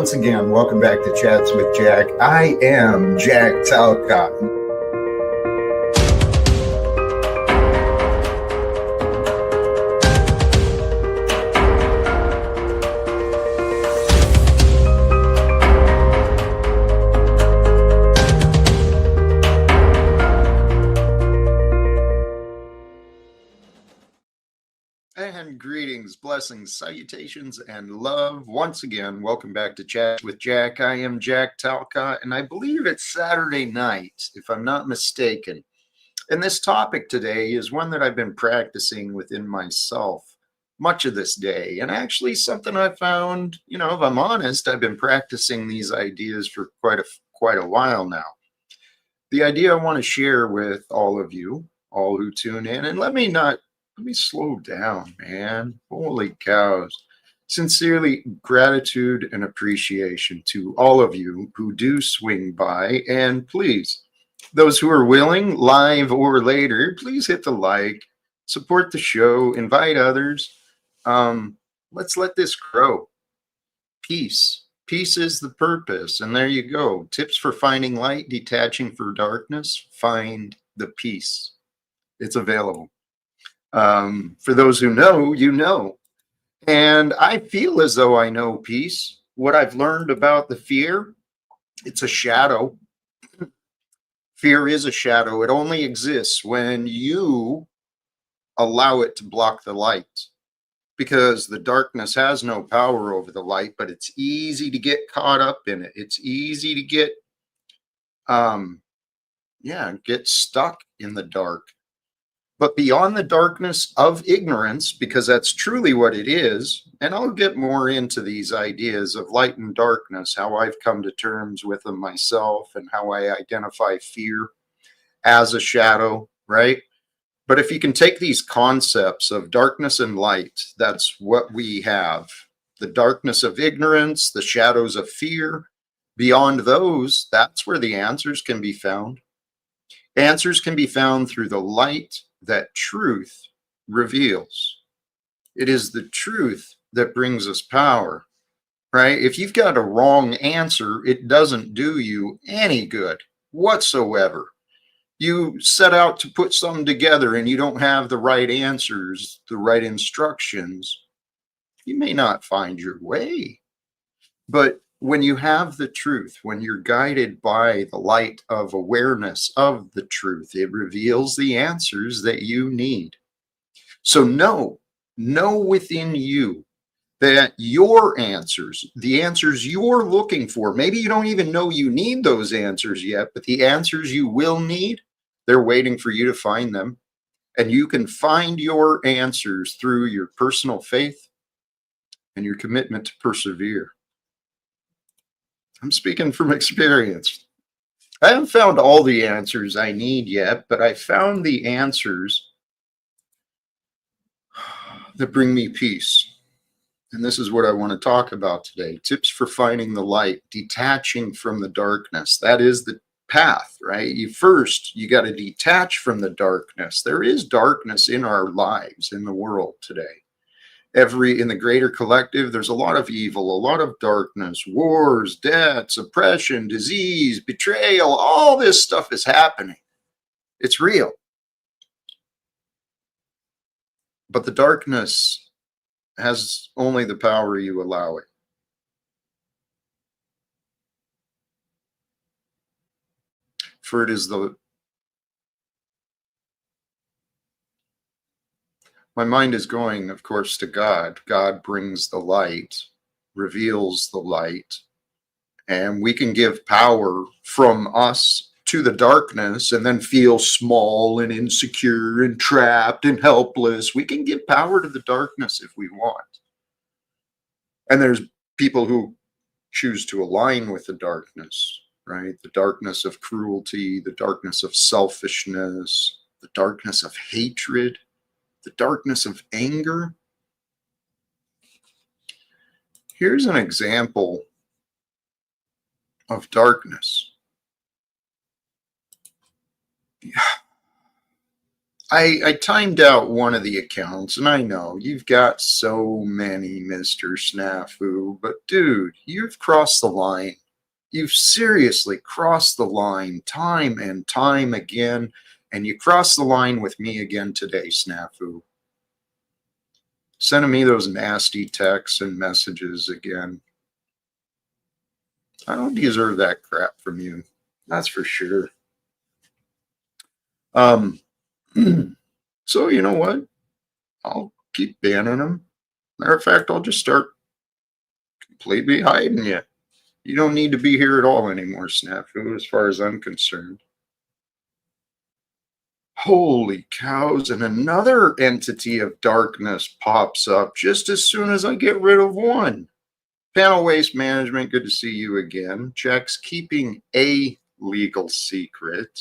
once again, welcome back to Chats with Jack. I am Jack Talcott. And greetings, blessings, salutations, and love. Once again, welcome back to Chat with Jack. I am Jack Talcott, and I believe it's Saturday night, if I'm not mistaken. And this topic today is one that I've been practicing within myself much of this day. And actually something I found, if I'm honest, I've been practicing these ideas for quite a while now. The idea I want to share with all of you, all who tune in, and let me slow down, man. Holy cows. Sincerely, gratitude and appreciation to all of you who do swing by. And please, those who are willing, live or later, please hit the like, support the show, invite others. Let's let this grow. Peace. Peace is the purpose. And there you go. Tips for finding light, detaching for darkness. Find the peace. It's available. For those who know, you know. And I feel as though I know peace. What I've learned about the fear, it's a shadow. Fear is a shadow. It only exists when you allow it to block the light. Because the darkness has no power over the light, but it's easy to get caught up in it. It's easy to get stuck in the dark. But beyond the darkness of ignorance, because that's truly what it is, and I'll get more into these ideas of light and darkness, how I've come to terms with them myself, and how I identify fear as a shadow, right? But if you can take these concepts of darkness and light, that's what we have. The darkness of ignorance, the shadows of fear. Beyond those, that's where the answers can be found. Answers can be found through the light that truth reveals. It is the truth that brings us power, right? If you've got a wrong answer, it doesn't do you any good whatsoever. You set out to put something together and you don't have the right answers, the right instructions, you may not find your way. But when you have the truth, when you're guided by the light of awareness of the truth, it reveals the answers that you need. So know within you that your answers, the answers you're looking for, maybe you don't even know you need those answers yet, but the answers you will need, they're waiting for you to find them. And you can find your answers through your personal faith and your commitment to persevere. I'm speaking from experience. I haven't found all the answers I need yet, but I found the answers that bring me peace. And this is what I want to talk about today. Tips for finding the light, detaching from the darkness. That is the path, right? You got to detach from the darkness. There is darkness in our lives, in the world today. In the greater collective, there's a lot of evil, a lot of darkness, wars, deaths, oppression, disease, betrayal. All this stuff is happening. It's real. But the darkness has only the power you allow it. For it is my mind is going, of course, to God. God brings the light, reveals the light, and we can give power from us to the darkness and then feel small and insecure and trapped and helpless. We can give power to the darkness if we want. And there's people who choose to align with the darkness, right? The darkness of cruelty, the darkness of selfishness, the darkness of hatred, the darkness of anger. Here's an example of darkness. I timed out one of the accounts, and I know you've got so many, Mr. Snafu, but dude, you've crossed the line. You've seriously crossed the line time and time again, and you crossed the line with me again today, Snafu. Sending me those nasty texts and messages again. I don't deserve that crap from you. That's for sure. Um, so you know what? I'll keep banning them. Matter of fact, I'll just start completely hiding you. You don't need to be here at all anymore, Snafu, as far as I'm concerned. Holy cows, and another entity of darkness pops up just as soon as I get rid of one. Panel Waste Management, good to see you again. Checks keeping a legal secret.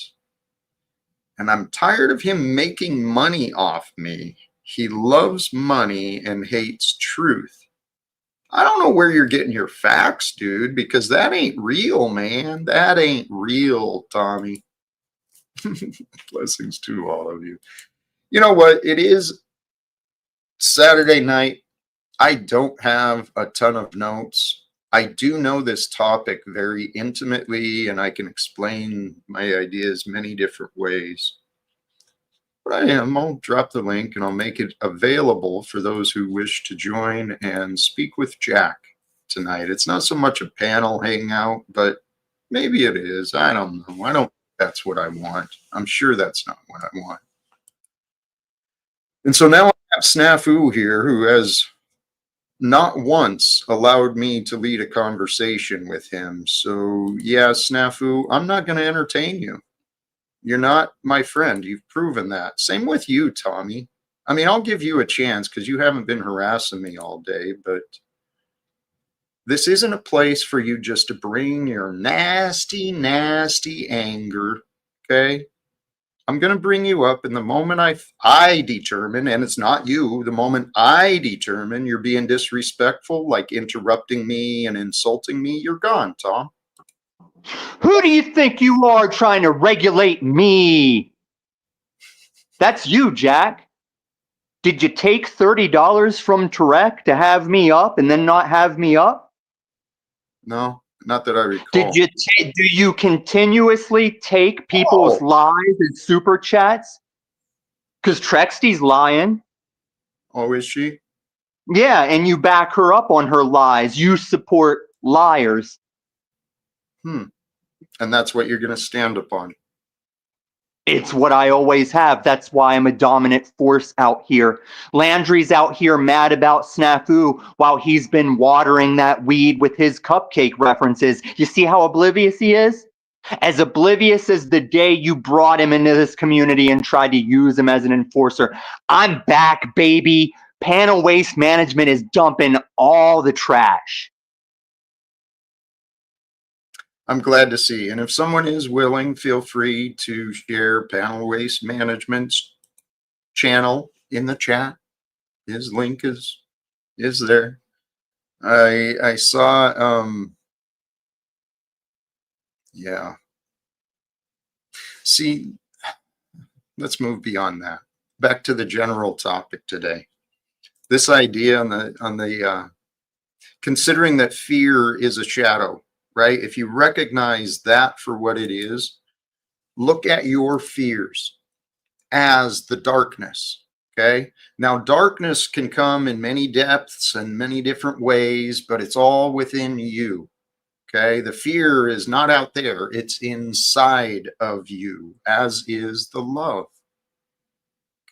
And I'm tired of him making money off me. He loves money and hates truth. I don't know where you're getting your facts, dude, because that ain't real, man. That ain't real, Tommy. Blessings to all of you. You know what? It is Saturday night. I don't have a ton of notes. I do know this topic very intimately, and I can explain my ideas many different ways. But I'll drop the link and I'll make it available for those who wish to join and speak with Jack tonight. It's not so much a panel hangout, but maybe it is. I don't know. I don't. That's what I want. I'm sure that's not what I want. And so now I have Snafu here, who has not once allowed me to lead a conversation with him. So yeah, Snafu, I'm not going to entertain you. You're not my friend. You've proven that. Same with you, Tommy. I mean, I'll give you a chance because you haven't been harassing me all day, but this isn't a place for you just to bring your nasty, nasty anger. Okay? I'm going to bring you up, and the moment I determine, and it's not you, the moment I determine you're being disrespectful, like interrupting me and insulting me, you're gone, Tom. Who do you think you are trying to regulate me? That's you, Jack. Did you take $30 from Tarek to have me up and then not have me up? No, not that I recall. Do you continuously take people's lies and super chats? Because Trexty's lying. Oh, is she? Yeah, and you back her up on her lies. You support liars. And that's what you're going to stand upon. It's what I always have. That's why I'm a dominant force out here. Landry's out here mad about Snafu while he's been watering that weed with his cupcake references. You see how oblivious he is? As oblivious as the day you brought him into this community and tried to use him as an enforcer. I'm back, baby. Panel Waste Management is dumping all the trash. I'm glad to see. And if someone is willing, feel free to share Panel Waste Management's channel in the chat. His link is there. I saw yeah. See, let's move beyond that. Back to the general topic today. This idea on the considering that fear is a shadow, right? If you recognize that for what it is, look at your fears as the darkness. Okay. Now, darkness can come in many depths and many different ways, but it's all within you. Okay. The fear is not out there, it's inside of you, as is the love.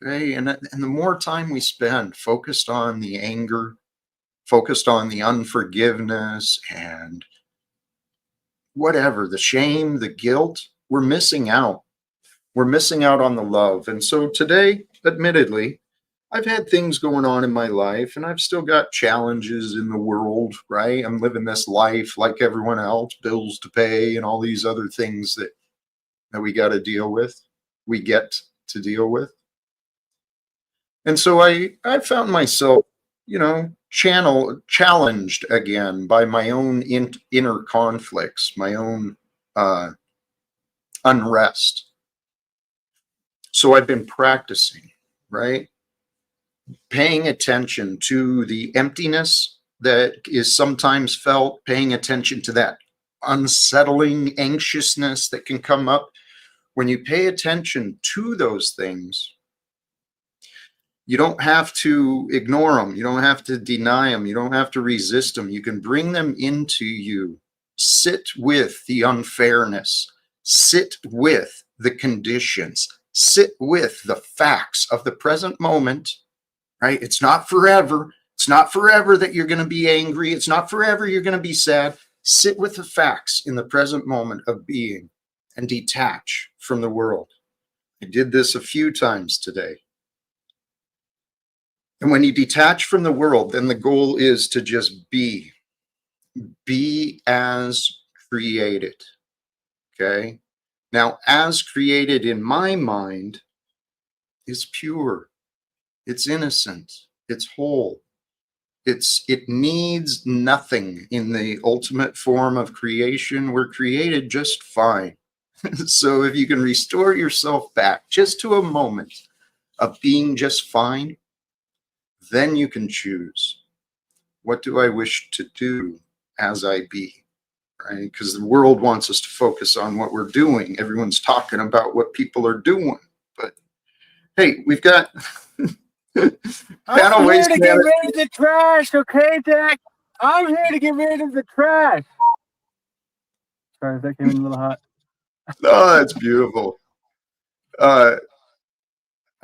Okay. And the more time we spend focused on the anger, focused on the unforgiveness and whatever, the shame, the guilt, we're missing out. We're missing out on the love. And so today, admittedly, I've had things going on in my life and I've still got challenges in the world, right? I'm living this life like everyone else, bills to pay and all these other things that we got to deal with, we get to deal with. And so I found myself, challenged again by my own inner conflicts, my own unrest. So I've been practicing, right? Paying attention to the emptiness that is sometimes felt, paying attention to that unsettling anxiousness that can come up. When you pay attention to those things, you don't have to ignore them. You don't have to deny them. You don't have to resist them. You can bring them into you. Sit with the unfairness. Sit with the conditions. Sit with the facts of the present moment, right? It's not forever. It's not forever that you're going to be angry. It's not forever you're going to be sad. Sit with the facts in the present moment of being and detach from the world. I did this a few times today. And when you detach from the world, then the goal is to just be as created. Okay. Now, as created in my mind is pure, it's innocent, it's whole. It needs nothing in the ultimate form of creation. We're created just fine. So if you can restore yourself back just to a moment of being just fine, then you can choose, what do I wish to do as I be, right? Because the world wants us to focus on what we're doing. Everyone's talking about what people are doing. But hey, we've got I'm here to get rid of the trash, okay, Dak? I'm here to get rid of the trash. Sorry, that came in a little hot. Oh, that's beautiful. How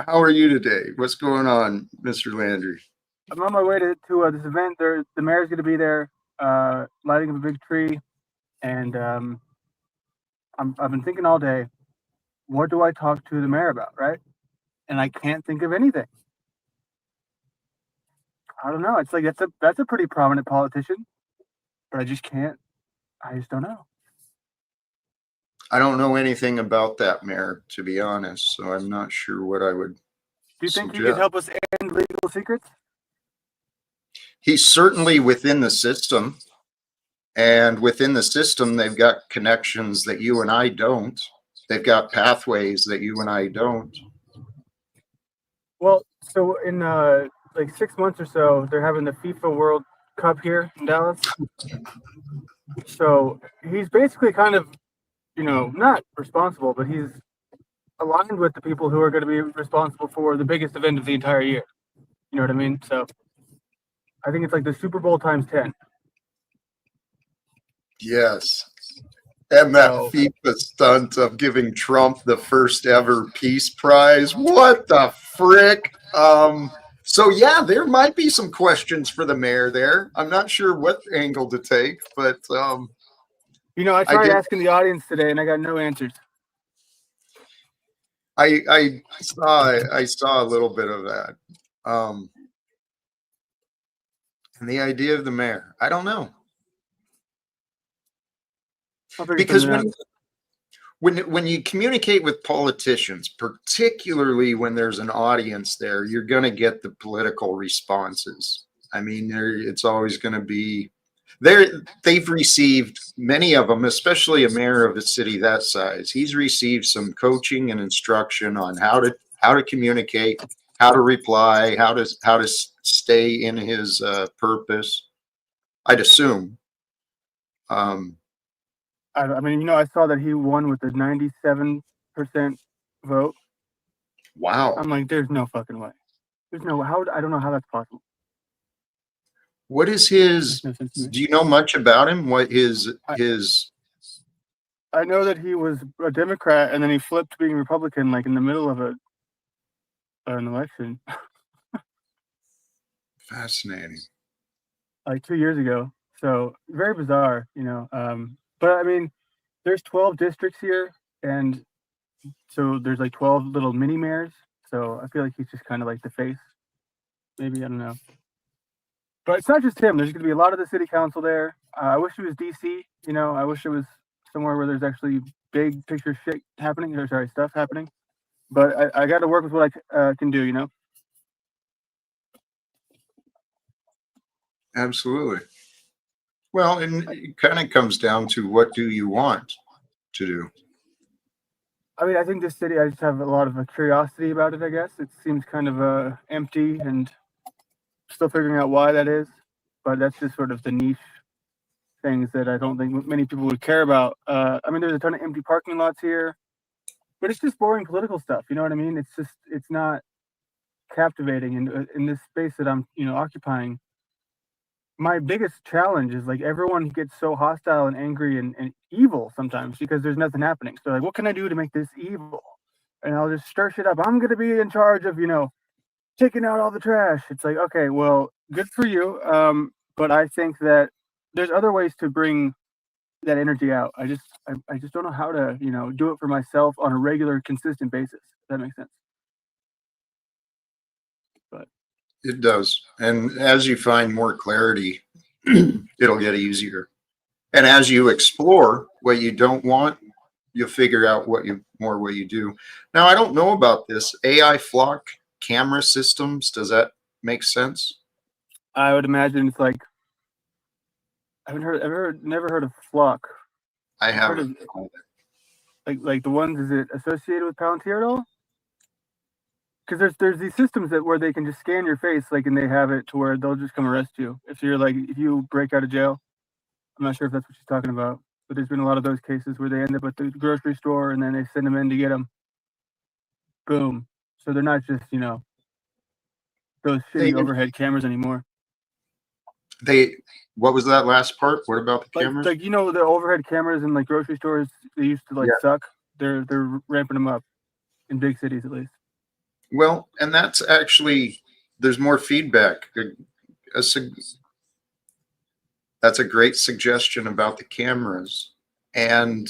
are you today? What's going on, Mr. Landry? I'm on my way to this event. The mayor's going to be there, lighting up a big tree, and I've been thinking all day, what do I talk to the mayor about, right? And I can't think of anything. I don't know. It's like that's a pretty prominent politician, but I just can't. I just don't know. I don't know anything about that mayor, to be honest, so I'm not sure what I would. Do you think suggest. he could help us end legal secrets? He's certainly within the system, and within the system, they've got connections that you and I don't. They've got pathways that you and I don't. Well, so in like 6 months or so, they're having the FIFA World Cup here in Dallas. So he's basically kind of, not responsible, but he's aligned with the people who are going to be responsible for the biggest event of the entire year. You know what I mean? So I think it's like the Super Bowl times 10. Yes. And that FIFA stunt of giving Trump the first ever peace prize. What the frick? So yeah, there might be some questions for the mayor there. I'm not sure what angle to take, but I tried asking the audience today and I got no answers. I saw a little bit of that. And the idea of the mayor, I don't know. Because when you communicate with politicians, particularly when there's an audience there, you're going to get the political responses. I mean, it's always going to be there. They've received, many of them, especially a mayor of a city that size, he's received some coaching and instruction on how to communicate, how to reply, how to stay in his purpose, I'd assume. I mean, I saw that he won with a 97% vote. Wow. I'm like, there's no fucking way. There's no how. I don't know how that's possible. What is his? Do you know much about him? What his? I know that he was a Democrat and then he flipped being Republican, like in the middle of an election. Fascinating. Like 2 years ago. So very bizarre, But I mean, there's 12 districts here, and so there's like 12 little mini mayors. So I feel like he's just kind of like the face. Maybe, I don't know. But it's not just him. There's going to be a lot of the city council there. I wish it was DC. I wish it was somewhere where there's actually big picture shit happening. Or sorry, stuff happening. But I got to work with what I can do. Absolutely. Well, and it kind of comes down to, what do you want to do? I mean, I think this city, I just have a lot of curiosity about it, I guess. It seems kind of empty and still figuring out why that is. But that's just sort of the niche things that I don't think many people would care about. I mean, there's a ton of empty parking lots here, but it's just boring political stuff. You know what I mean? It's not captivating. And in this space that I'm, occupying, my biggest challenge is like everyone gets so hostile and angry and evil sometimes because there's nothing happening. So like, what can I do to make this evil? And I'll just stir shit up. I'm gonna be in charge of, taking out all the trash. It's like, okay, well, good for you. But I think that there's other ways to bring that energy out. I just don't know how to, do it for myself on a regular, consistent basis. If that makes sense. But It does. And as you find more clarity, it'll get easier. And as you explore what you don't want, you'll figure out what you do. Now, I don't know about this AI flock camera systems. Does that make sense? I would imagine it's like never heard of Flock. I I've heard haven't. of like the ones. Is it associated with Palantir at all? Because there's these systems where they can just scan your face, like, and they have it to where they'll just come arrest you if you break out of jail. I'm not sure if that's what she's talking about, but there's been a lot of those cases where they end up at the grocery store and then they send them in to get them. Boom. So they're not just those shitty overhead cameras anymore. What was that last part? What about the cameras? Like the overhead cameras in like grocery stores, they used to suck. They're ramping them up in big cities at least. Well, and that's actually, there's more feedback. That's a great suggestion about the cameras. And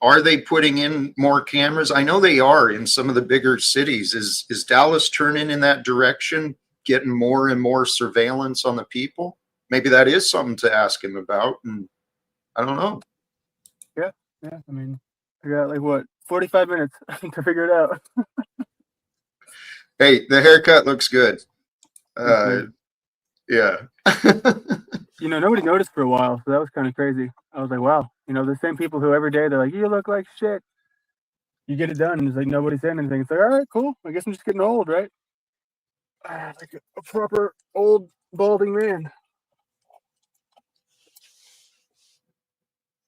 are they putting in more cameras? I know they are in some of the bigger cities. Is Dallas turning in that direction, getting more and more surveillance on the people? Maybe that is something to ask him about. And I don't know. Yeah. I mean, I got 45 minutes to figure it out. Hey, the haircut looks good. Yeah. Nobody noticed for a while, so that was kind of crazy. I was like, wow, the same people who every day they're like, you look like shit. You get it done, and it's like nobody's saying anything. It's like, all right, cool. I guess I'm just getting old, right? Like a proper old balding man.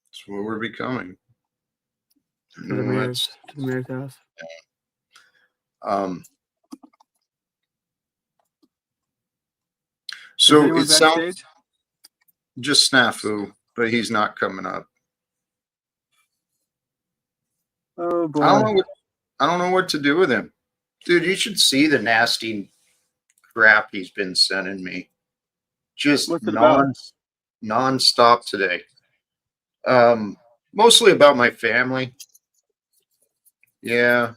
That's what we're becoming. To the mayor's house. So it sounds just snafu, but he's not coming up. Oh boy. I don't know what to do with him. Dude, you should see the nasty crap he's been sending me. Just non-stop today. Mostly about my family. Yeah.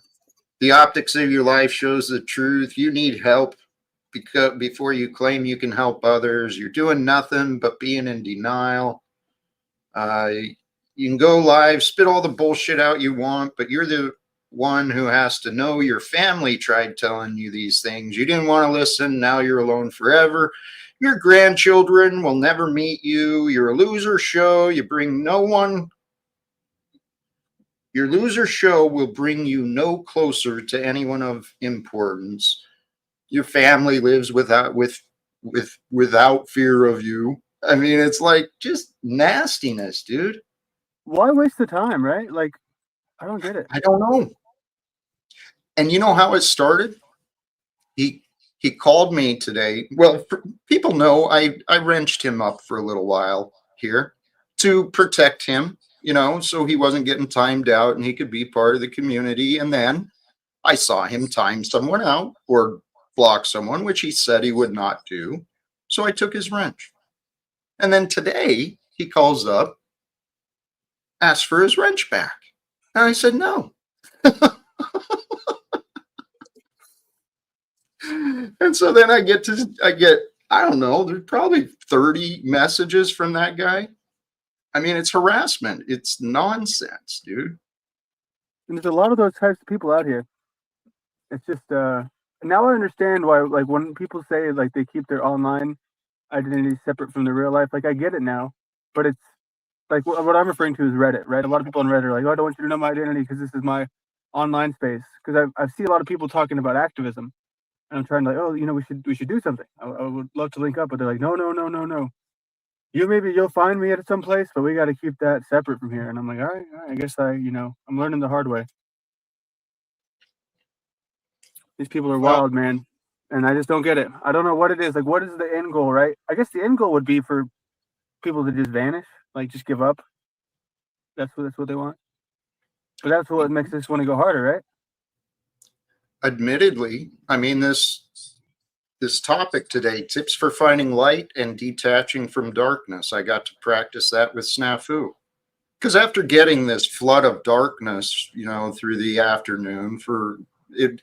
The optics of your life shows the truth. You need help before you claim you can help others. You're doing nothing but being in denial. You can go live, spit all the bullshit out you want, but you're the one who has to know your family tried telling you these things. You didn't want to listen. Now you're alone forever. Your grandchildren will never meet you. You're a loser show. You bring no one. Your loser show will bring you no closer to anyone of importance. Your family lives without fear of you. I mean, it's like just nastiness, dude. Why waste the time, right? Like, I don't get it. I don't know. And you know how it started? He called me today. Well, people know I wrenched him up for a little while here to protect him, so he wasn't getting timed out and he could be part of the community. And then I saw him time someone out or block someone, which he said he would not do. So I took his wrench. And then today he calls up, asks for his wrench back. And I said, no. And so then I get, I don't know, there's probably 30 messages from that guy. I mean, it's harassment. It's nonsense, dude. And there's a lot of those types of people out here. It's just, now I understand why, like, when people say, like, they keep their online identity separate from the real life, like, I get it now. But it's, like, what I'm referring to is Reddit, right? A lot of people on Reddit are like, oh, I don't want you to know my identity because this is my online space because I see a lot of people talking about activism, and I'm trying to like, oh, we should do something. I would love to link up, but they're like, no, no, no, no, no. You'll find me at some place, but we got to keep that separate from here. And I'm like, all right, I guess I'm learning the hard way. These people are wild, man, and I just don't get it. I don't know what it is. Like, what is the end goal, right? I guess the end goal would be for people to just vanish, like just give up. That's what they want. But that's what makes this one to go harder, right? Admittedly, I mean, this topic today, tips for finding light and detaching from darkness. I got to practice that with Snafu. Because after getting this flood of darkness, through the afternoon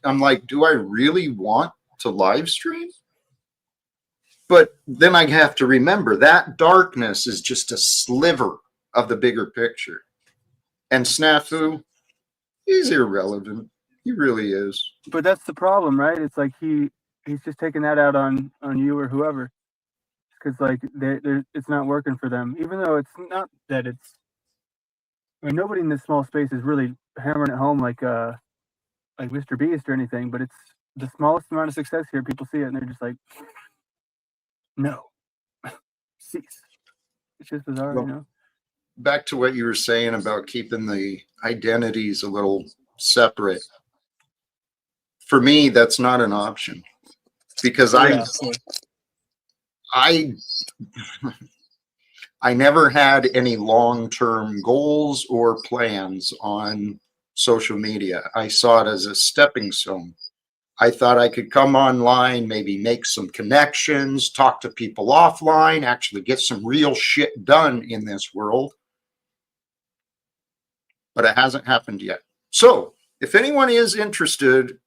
I'm like, do I really want to live stream? But then I have to remember that darkness is just a sliver of the bigger picture. And Snafu, he's irrelevant. He really is. But that's the problem, right? It's like he's just taking that out on you or whoever, because like it's not working for them. Even though it's not that it's. I mean, nobody in this small space is really hammering it home like Mr. Beast or anything. But it's the smallest amount of success here. People see it and they're just like, no, cease. It's just bizarre, Well, back to what you were saying about keeping the identities a little separate. For me, that's not an option because I never had any long-term goals or plans on social media. I saw it as a stepping stone. I thought I could come online, maybe make some connections, talk to people offline, actually get some real shit done in this world. But it hasn't happened yet. So if anyone is interested,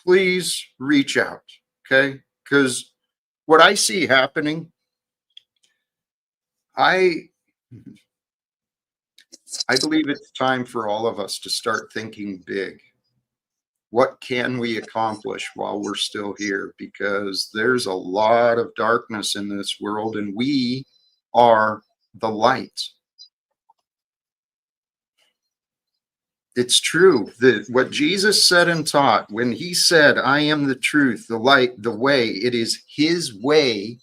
please reach out, okay? Because what I see happening, I believe it's time for all of us to start thinking big. What can we accomplish while we're still here? Because there's a lot of darkness in this world, and we are the light. It's true that what Jesus said and taught when he said, I am the truth, the light, the way, it is his way.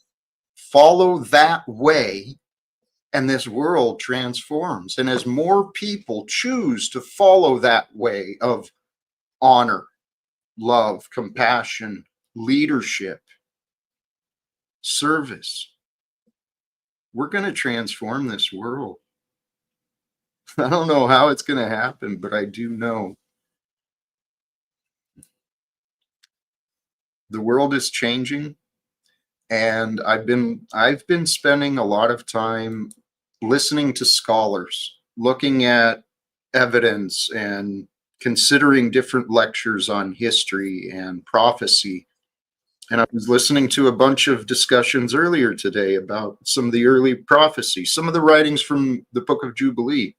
Follow that way, and this world transforms. And as more people choose to follow that way of honor, love, compassion, leadership, service, we're going to transform this world. I don't know how it's going to happen, but I do know the world is changing, and I've been spending a lot of time listening to scholars, looking at evidence and considering different lectures on history and prophecy. And I was listening to a bunch of discussions earlier today about some of the early prophecy, some of the writings from the Book of Jubilee,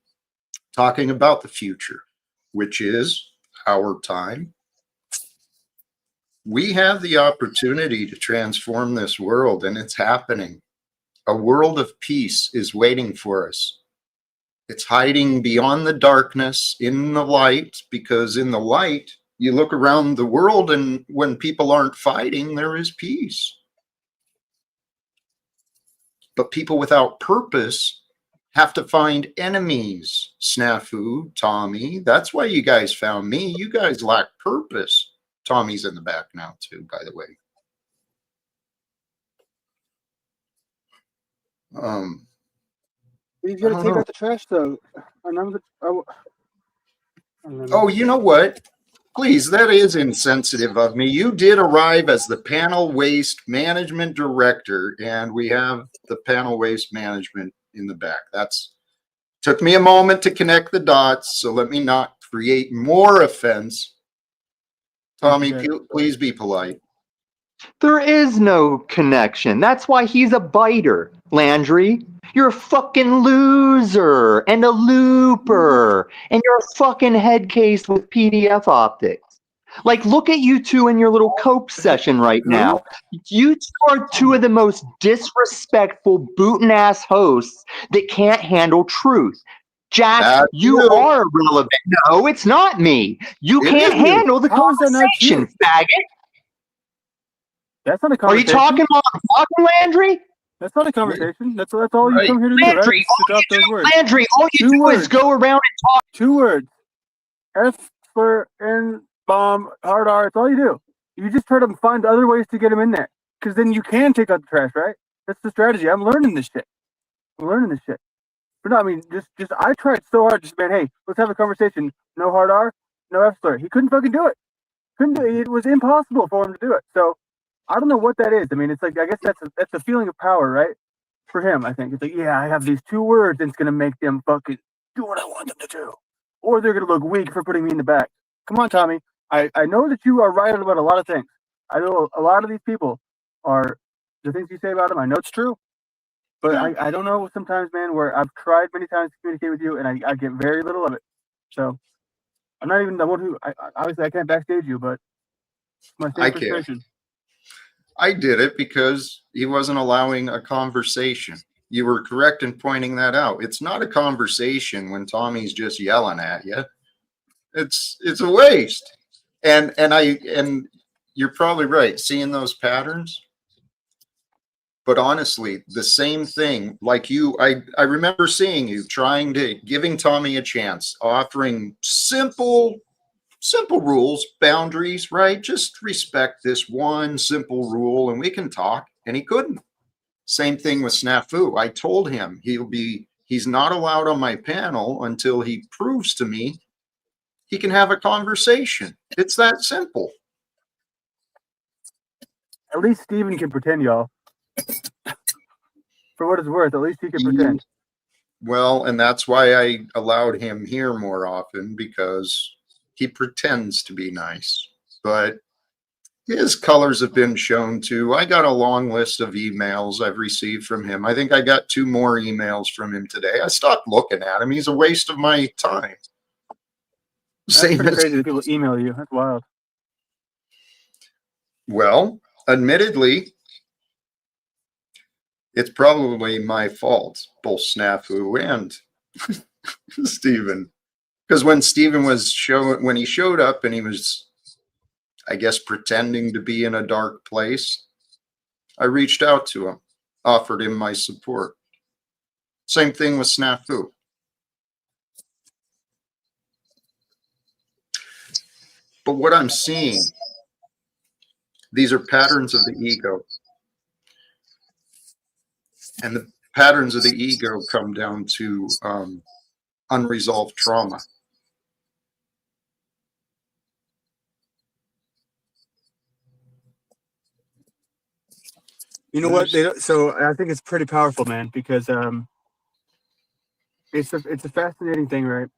talking about the future, which is our time. We have the opportunity to transform this world, and it's happening. A world of peace is waiting for us. It's hiding beyond the darkness in the light, because in the light, you look around the world, and when people aren't fighting, there is peace. But people without purpose have to find enemies. Snafu, Tommy, that's why you guys found me. You guys lack purpose. Tommy's in the back now too, by the way. You gotta take out the trash though. Oh, you know what? Please, that is insensitive of me. You did arrive as the panel waste management director, and we have the panel waste management in the back. Took me a moment to connect the dots, so let me not create more offense. Tommy, please be polite. There is no connection. That's why he's a biter, Landry. You're a fucking loser and a looper, and you're a fucking head case with PDF optics. Like, look at you two in your little cope session right now. You two are two of the most disrespectful bootin' ass hosts that can't handle truth. Jax, That's you you. are irrelevant. No, it's not me. You It can't is you. handle the How is that not you? conversation, faggot. That's not a Are you conversation. talking while I'm talking, Landry? That's not a conversation. That's all you Right. come here to do, right? Landry, To drop those words. Landry, all you Two do is words. go around and talk. 2 words. F, slur, N, bomb, hard R. It's all you do. You just try to find other ways to get them in there. Because then you can take out the trash, right? That's the strategy. I'm learning this shit. But no, I mean, just I tried so hard. Just man, hey, let's have a conversation. No hard R, no F slur. He couldn't fucking do it. Couldn't do it. It was impossible for him to do it. So I don't know what that is. I mean, it's like I guess that's a feeling of power, right? For him, I think it's like, yeah, I have these 2 words, and it's gonna make them fucking do what I want them to do, or they're gonna look weak for putting me in the back. Come on, Tommy. I know that you are right about a lot of things. I know a lot of these people are the things you say about them. I know it's true. But I don't know sometimes, man, where I've tried many times to communicate with you and I get very little of it. So I'm not even the one who, obviously I can't backstage you, but it's my I same can't. frustration. I did it because he wasn't allowing a conversation. You were correct in pointing that out. It's not a conversation when Tommy's just yelling at you. It's a waste. And you're probably right, seeing those patterns. But honestly, the same thing, like you, I remember seeing you giving Tommy a chance, offering simple rules, boundaries, right? Just respect this one simple rule and we can talk. And he couldn't. Same thing with Snafu. I told him he's not allowed on my panel until he proves to me he can have a conversation. It's that simple. At least Steven can pretend, y'all. For what it's worth, at least he can pretend. Well, and that's why I allowed him here more often, because he pretends to be nice. But his colors have been shown too. I got a long list of emails I've received from him. I think I got 2 more emails from him today. I stopped looking at him. He's a waste of my time. That's Same pretty as, crazy that people email you. That's wild. well, admittedly, it's probably my fault, both Snafu and Steven. Because when Steven when he showed up and he was, I guess, pretending to be in a dark place, I reached out to him, offered him my support. Same thing with Snafu. But what I'm seeing, these are patterns of the ego. And the patterns of the ego come down to unresolved trauma. You know what? So I think it's pretty powerful, man, because it's a fascinating thing, right?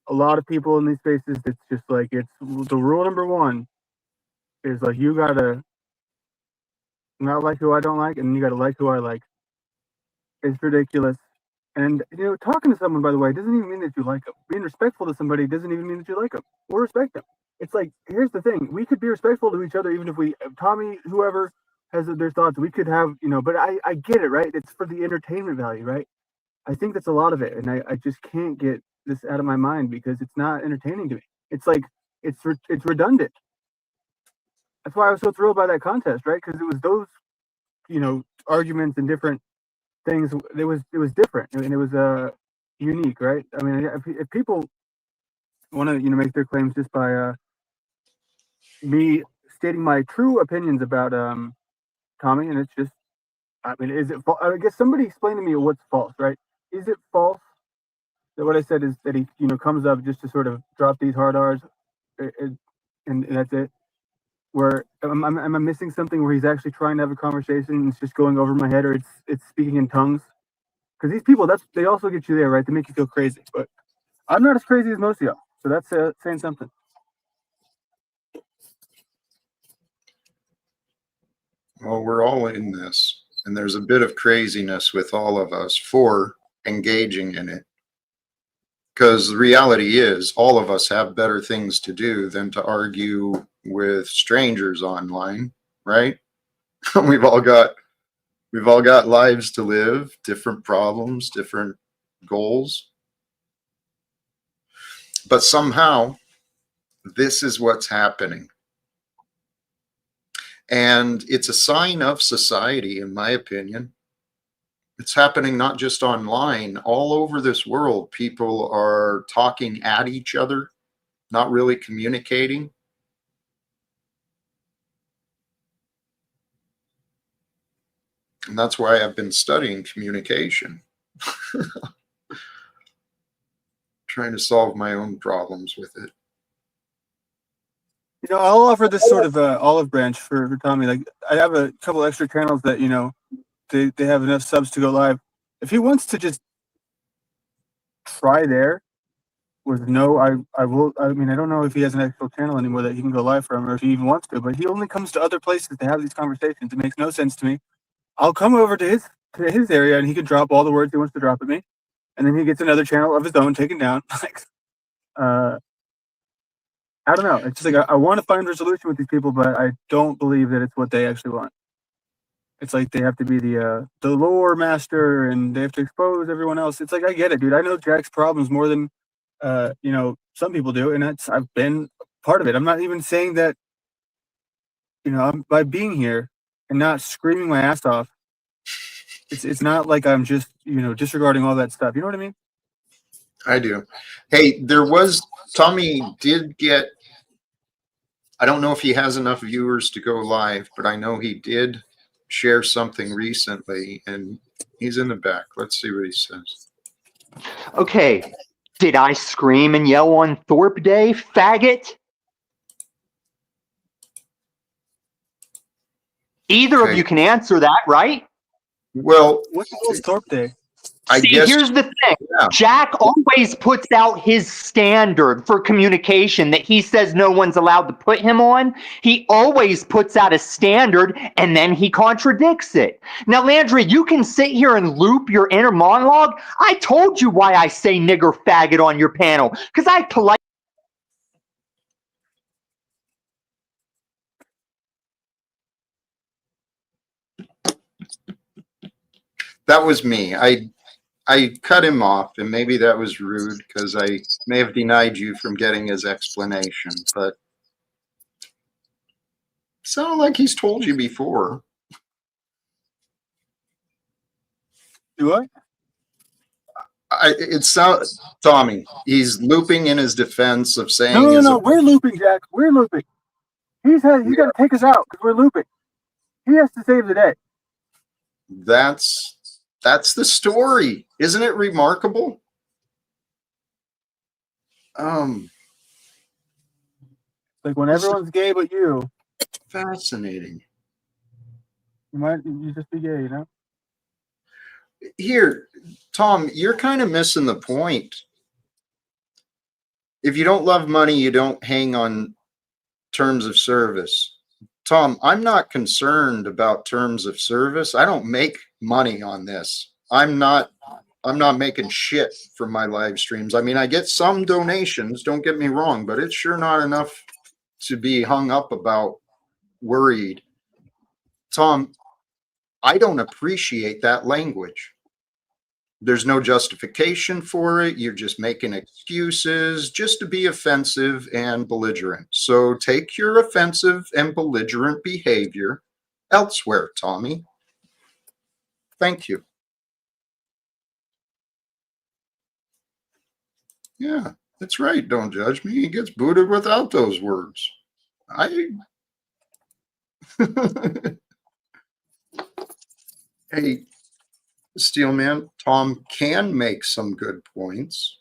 A lot of people in these spaces, it's just like it's the rule number 1 is like you gotta not like who I don't like, and you gotta like who I like. It's ridiculous. And talking to someone, by the way, doesn't even mean that you like them. Being respectful to somebody doesn't even mean that you like them or respect them. It's like, here's the thing: we could be respectful to each other, even if Tommy, whoever has their thoughts, we could have, But I get it, right? It's for the entertainment value, right? I think that's a lot of it, and I just can't get this out of my mind because it's not entertaining to me. It's like it's redundant. That's why I was so thrilled by that contest, right? Because it was those, arguments and different things. It was different and it was unique, right? I mean, if people want to make their claims just by me stating my true opinions about Tommy, and it's just, I mean, is it? I guess somebody explain to me what's false, right? Is it false that what I said is that he comes up just to sort of drop these hard R's, and that's it? Where am I missing something where he's actually trying to have a conversation and it's just going over my head, or it's speaking in tongues? Because these people, they also get you there, right? They make you feel crazy. But I'm not as crazy as most of y'all, so that's saying something. Well, we're all in this, and there's a bit of craziness with all of us for engaging in it. Because the reality is, all of us have better things to do than to argue with strangers online, right? We've all got lives to live, different problems, different goals. But somehow, this is what's happening. And it's a sign of society, in my opinion. It's happening not just online, all over this world. People are talking at each other, not really communicating. And that's why I've been studying communication, trying to solve my own problems with it. You know, I'll offer this sort of olive branch for Tommy. Like, I have a couple extra channels that, you know, they have enough subs to go live. If he wants to just try there with no, I will. I mean, I don't know if he has an actual channel anymore that he can go live from, or if he even wants to. But he only comes to other places to have these conversations. It makes no sense to me. I'll come over to his area, and he can drop all the words he wants to drop at me, and then he gets another channel of his own taken down. Like, I don't know. It's just like I want to find resolution with these people, but I don't believe that it's what they actually want. It's like they have to be the lore master, and they have to expose everyone else. It's like, I get it, dude. I know Jack's problems more than you know, some people do, and I've been part of it. I'm not even saying that, you know, by being here and not screaming my ass off. It's not like I'm just, you know, disregarding all that stuff. You know what I mean? I do. Hey, Tommy did get, I don't know if he has enough viewers to go live, but I know he did share something recently, and he's in the back. Let's see what he says. Okay, did I scream and yell on Thorpe Day, faggot? Either of Okay. you can answer that, right? Well, What the hell is Thorpe Day? I See, guess, here's the thing. yeah. Jack always puts out his standard for communication that he says no one's allowed to put him on. He always puts out a standard and then he contradicts it. Now, Landry, you can sit here and loop your inner monologue. I told you why I say nigger faggot on your panel, because I politely. That was me. I cut him off, and maybe that was rude because I may have denied you from getting his explanation, but it sounded like he's told you before. Do I? It sounds, Tommy, he's looping in his defense of saying No. We're looping, Jack. We're looping. He's got to take us out because we're looping. He has to save the day. That's the story. Isn't it remarkable? Like, when everyone's gay but you Fascinating. you just be gay, you know? Here, Tom, you're kind of missing the point. If you don't love money, you don't hang on terms of service. Tom, I'm not concerned about terms of service. I don't make money on this. I'm not making shit from my live streams. I mean, I get some donations, don't get me wrong, but it's sure not enough to be hung up about, worried. Tom, I don't appreciate that language. There's no justification for it. You're just making excuses just to be offensive and belligerent. So take your offensive and belligerent behavior elsewhere, Tommy. Thank you. Yeah, that's right. Don't judge me. He gets booted without those words. Hey, Steelman, Tom can make some good points,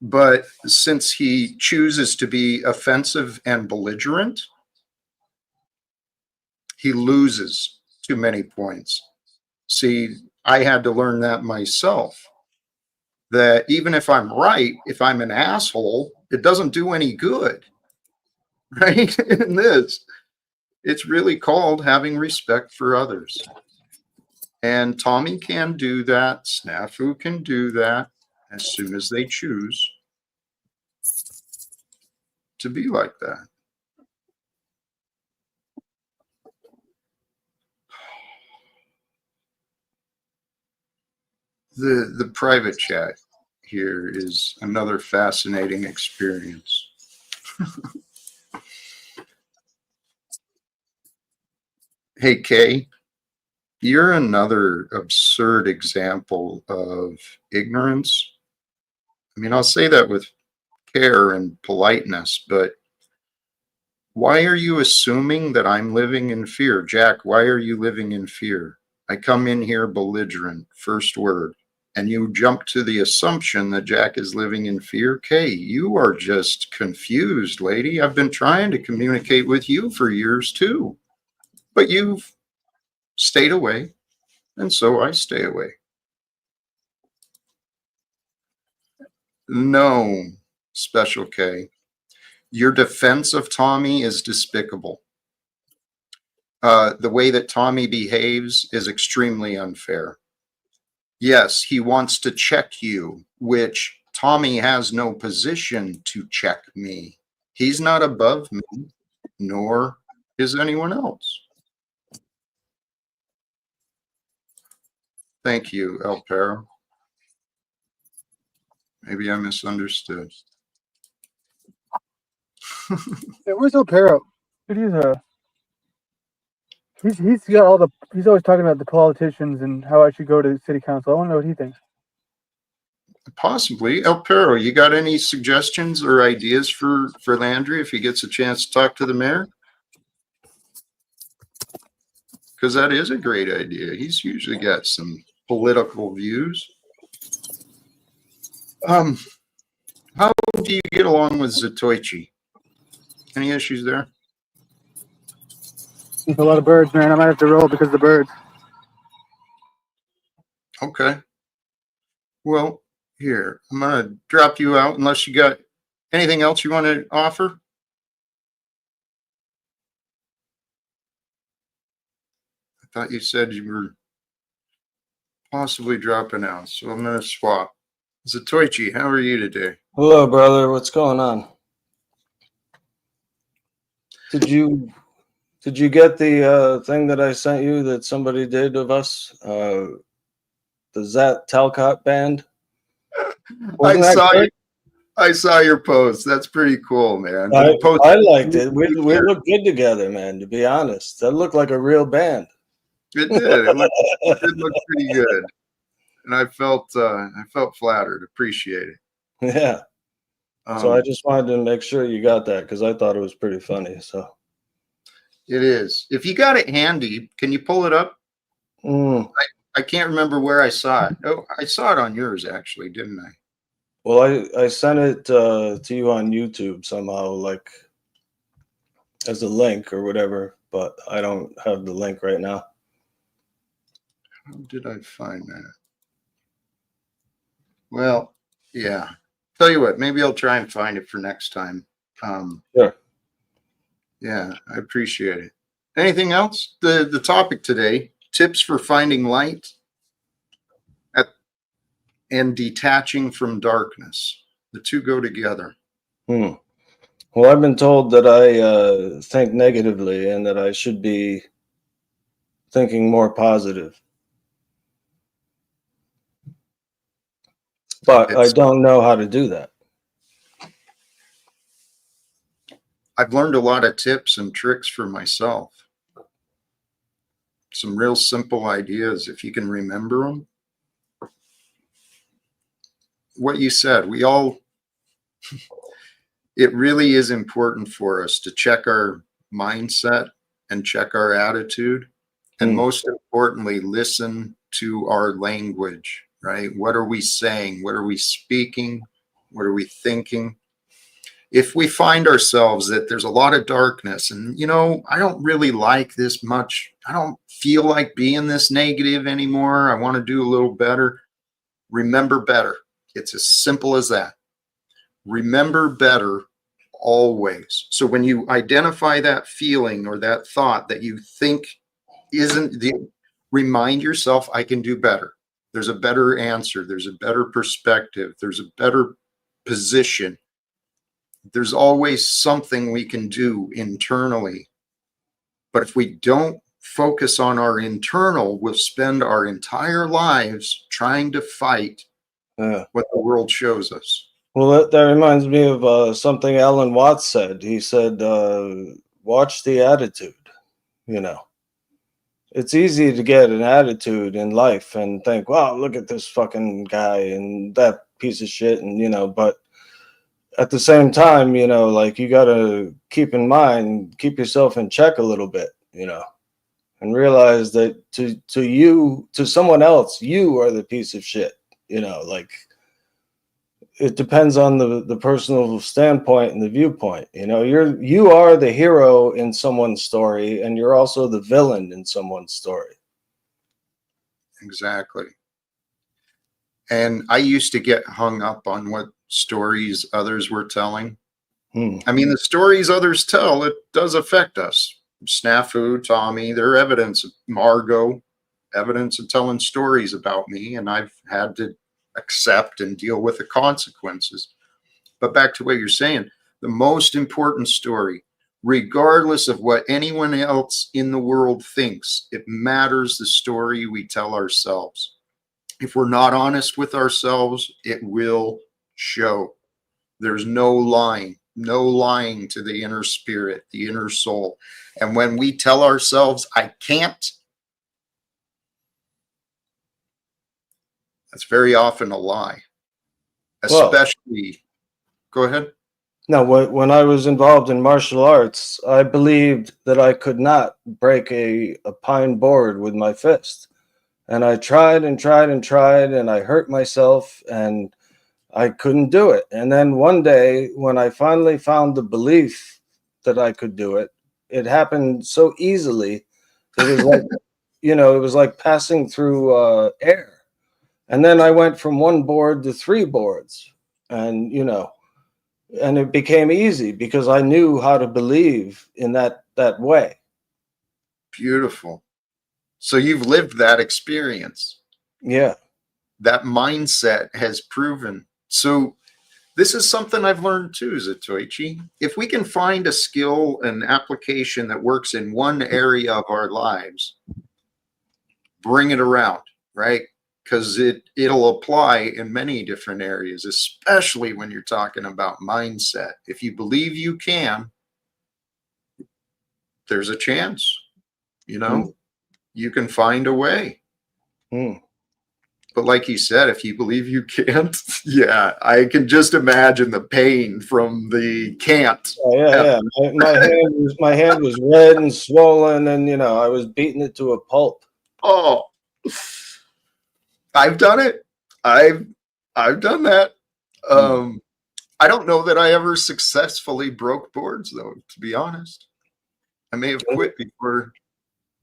but since he chooses to be offensive and belligerent, he loses too many points. See, I had to learn that myself, that even if I'm right, if I'm an asshole, it doesn't do any good, right? In this, it's really called having respect for others. And Tommy can do that. Snafu can do that as soon as they choose to be like that. The private chat here is another fascinating experience. Hey, Kay, you're another absurd example of ignorance. I mean, I'll say that with care and politeness, but why are you assuming that I'm living in fear? Jack, why are you living in fear? I come in here belligerent, first word, and you jump to the assumption that Jack is living in fear. Kay, you are just confused, lady. I've been trying to communicate with you for years too, but you've stayed away, and so I stay away. No, Special K. Your defense of Tommy is despicable. The way that Tommy behaves is extremely unfair. Yes, he wants to check you, which Tommy has no position to check me. He's not above me, nor is anyone else. Thank you, El Perro. Maybe I misunderstood. Hey, where's O'Para? He's got all the. He's always talking about the politicians and how I should go to city council. I want to know what he thinks. Possibly. El Perro, you got any suggestions or ideas for Landry if he gets a chance to talk to the mayor? Because that is a great idea. He's usually got some political views. How do you get along with Zatoichi? Any issues there? There's a lot of birds, man. I might have to roll because of the birds. Okay. Well, here, I'm going to drop you out unless you got anything else you want to offer. I thought you said you were possibly dropping out, so I'm going to swap. Zatoichi, how are you today? Hello, brother. What's going on? Did you get the thing that I sent you that somebody did of us? The Zat Talcott band? I saw your post. That's pretty cool, man. I liked it. We looked good together, man, to be honest. That looked like a real band. It did. It did look pretty good. And I felt flattered. Appreciate it. Yeah. So I just wanted to make sure you got that because I thought it was pretty funny. So it is. If you got it handy, can you pull it up? I can't remember where I saw it. Oh, I saw it on yours actually, didn't I? Well, I sent it to you on YouTube somehow, like as a link or whatever, but I don't have the link right now. How did I find that? Well, yeah. Tell you what, maybe I'll try and find it for next time. Sure. Yeah, I appreciate it. Anything else? The topic today, tips for finding light and detaching from darkness. The two go together. Well, I've been told that I think negatively and that I should be thinking more positive. But I don't know how to do that. I've learned a lot of tips and tricks for myself. Some real simple ideas, if you can remember them. What you said, it really is important for us to check our mindset and check our attitude. And most importantly, listen to our language, right? What are we saying? What are we speaking? What are we thinking? If we find ourselves that there's a lot of darkness and, I don't really like this much. I don't feel like being this negative anymore. I want to do a little better. Remember better. It's as simple as that. Remember better always. So when you identify that feeling or that thought that you think remind yourself, I can do better. There's a better answer. There's a better perspective. There's a better position. There's always something we can do internally. But if we don't focus on our internal, we'll spend our entire lives trying to fight Yeah. what the world shows us. Well, that reminds me of something Alan Watts said. He said, watch the attitude, you know. It's easy to get an attitude in life and think, wow, look at this fucking guy and that piece of shit. And, you know, but at the same time, you know, like you got to keep in mind, keep yourself in check a little bit, you know, and realize that to someone else, you are the piece of shit, you know, like it depends on the personal standpoint and the viewpoint. You know, you are the hero in someone's story, and you're also the villain in someone's story. Exactly. And I used to get hung up on what stories others were telling. I mean, the stories others tell, it does affect us. Snafu, Tommy, they're evidence of Margot, evidence of telling stories about me, and I've had to accept and deal with the consequences. But back to what you're saying, the most important story, regardless of what anyone else in the world thinks, it matters the story we tell ourselves. If we're not honest with ourselves, it will show. There's no lying to the inner spirit, the inner soul. And when we tell ourselves, I can't, that's very often a lie. Especially, go ahead. No, when I was involved in martial arts, I believed that I could not break a pine board with my fist. And I tried and tried and tried, and I hurt myself, and I couldn't do it. And then one day, when I finally found the belief that I could do it, it happened so easily. It was like, you know, it was like passing through air. And then I went from one board to 3 boards, and, you know, and it became easy because I knew how to believe in that way. Beautiful. So you've lived that experience. Yeah. That mindset has proven. So this is something I've learned too, Zatoichi. If we can find a skill and application that works in one area of our lives, bring it around, right? Because it'll apply in many different areas, especially when you're talking about mindset. If you believe you can, there's a chance, you know, you can find a way. But like you said, if you believe you can't, yeah, I can just imagine the pain from the can't. Oh, yeah. My hand was red and swollen, and, you know, I was beating it to a pulp. Oh, I've done it. I've done that. I don't know that I ever successfully broke boards, though, to be honest. I may have quit before.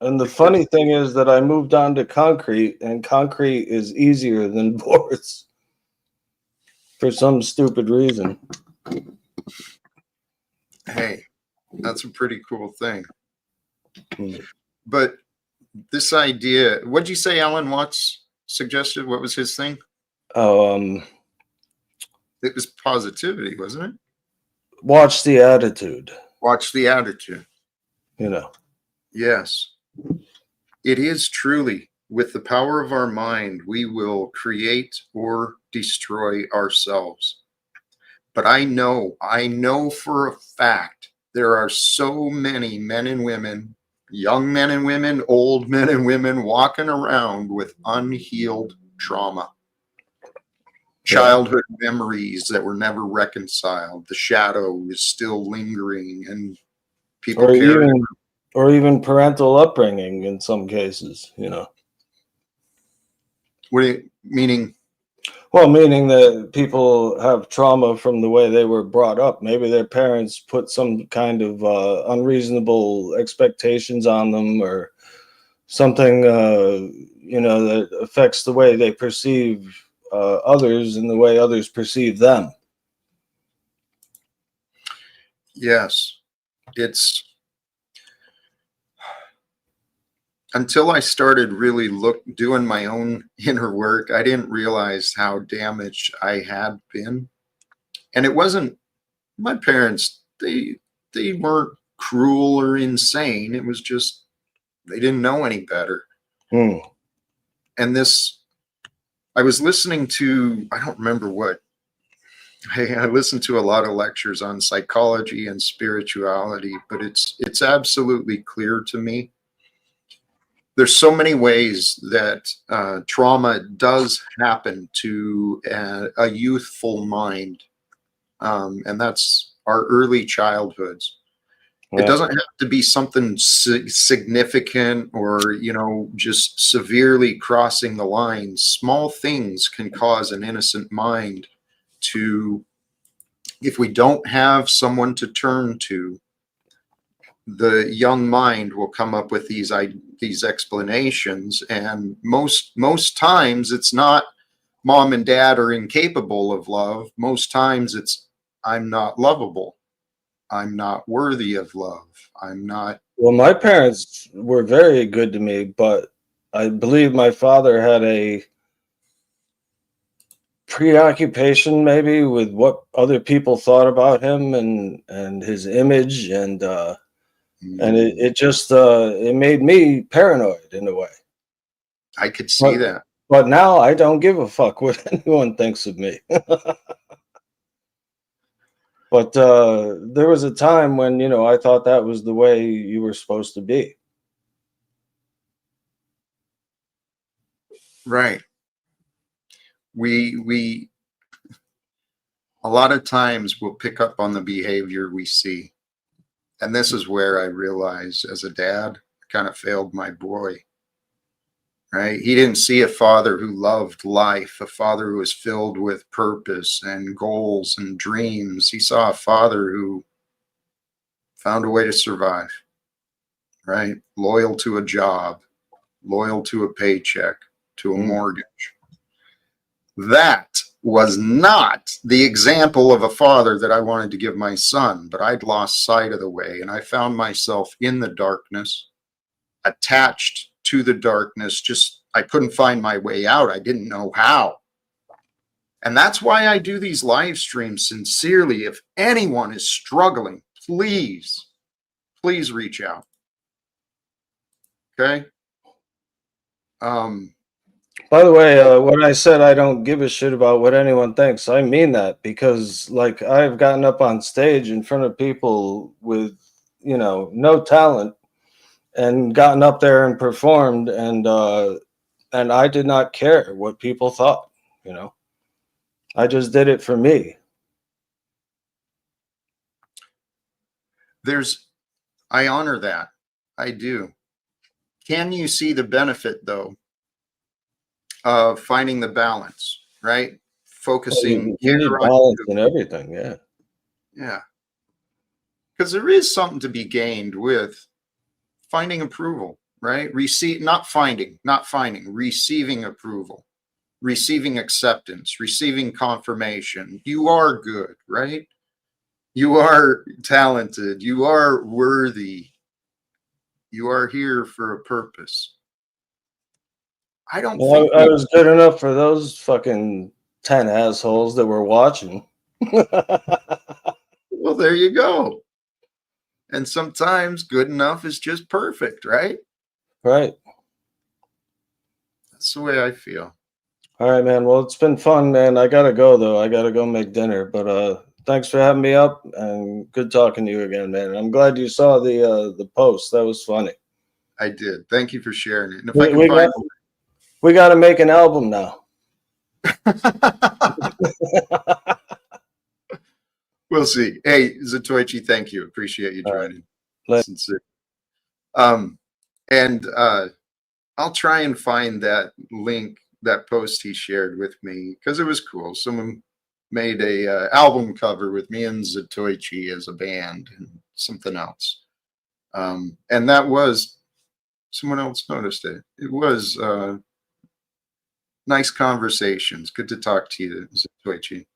And the funny thing is that I moved on to concrete, and concrete is easier than boards for some stupid reason. Hey, that's a pretty cool thing. But this idea, what'd you say Alan Watts suggested? What was his thing? It was positivity, wasn't it? Watch the attitude. Watch the attitude. You know. Yes. It is truly, with the power of our mind, we will create or destroy ourselves. But I know for a fact, there are so many men and women, young men and women, old men and women walking around with unhealed trauma. Childhood memories that were never reconciled. The shadow is still lingering, and people or even parental upbringing in some cases, you know. What do you meaning? Well, meaning that people have trauma from the way they were brought up. Maybe their parents put some kind of unreasonable expectations on them, or something, you know, that affects the way they perceive others and the way others perceive them. Yes, it's until I started really doing my own inner work, I didn't realize how damaged I had been. And it wasn't my parents, they weren't cruel or insane. It was just they didn't know any better. And this I was listening to, I don't remember what, I listened to a lot of lectures on psychology and spirituality, but it's absolutely clear to me. There's so many ways that trauma does happen to a youthful mind, and that's our early childhoods. It Yeah. doesn't have to be something significant or, you know, just severely crossing the line. Small things can cause an innocent mind to, if we don't have someone to turn to, the young mind will come up with these explanations, and most times it's not mom and dad are incapable of love. Most times it's I'm not lovable. I'm not worthy of love. I'm not. Well, my parents were very good to me, but I believe my father had a preoccupation maybe with what other people thought about him and his image, and it just it made me paranoid in a way. I could see But that. but now I don't give a fuck what anyone thinks of me. But there was a time when, you know, I thought that was the way you were supposed to be. Right. We a lot of times we'll pick up on the behavior we see. And this is where I realized as a dad, I kind of failed my boy. Right? He didn't see a father who loved life, a father who was filled with purpose and goals and dreams. He saw a father who found a way to survive, right? Loyal to a job, loyal to a paycheck, to a mortgage. That was not the example of a father that I wanted to give my son, but I'd lost sight of the way, and I found myself in the darkness, attached to the darkness. Just I couldn't find my way out. I didn't know how. And that's why I do these live streams sincerely. If anyone is struggling, please reach out. Okay. By the way, when I said I don't give a shit about what anyone thinks, I mean that, because like I've gotten up on stage in front of people with, you know, no talent and gotten up there and performed, and I did not care what people thought, you know. I just did it for me. I honor that. I do. Can you see the benefit though of finding the balance, right? Well, Focusing you here need on balance you. in everything, yeah. Yeah. Because there is something to be gained with finding approval, right? Not finding, receiving approval, receiving acceptance, receiving confirmation. You are good, right? You are talented. You are worthy. You are here for a purpose. I don't Well, think I was good enough for those fucking 10 assholes that were watching. well, there you go. And sometimes good enough is just perfect, right? Right. That's the way I feel. All right, man. Well, it's been fun, man. I gotta go though. I gotta go make dinner. But thanks for having me up, and good talking to you again, man. I'm glad you saw the post. That was funny. I did. Thank you for sharing it. And if I We, can we find got we got to make an album now. we'll see. Hey, Zatoichi, thank you. Appreciate you joining. Right. Sincere. And I'll try and find that link, that post he shared with me, because it was cool. Someone made a album cover with me and Zatoichi as a band and something else. And that was, someone else noticed it. It was nice conversations. Good to talk to you, Zatoichi.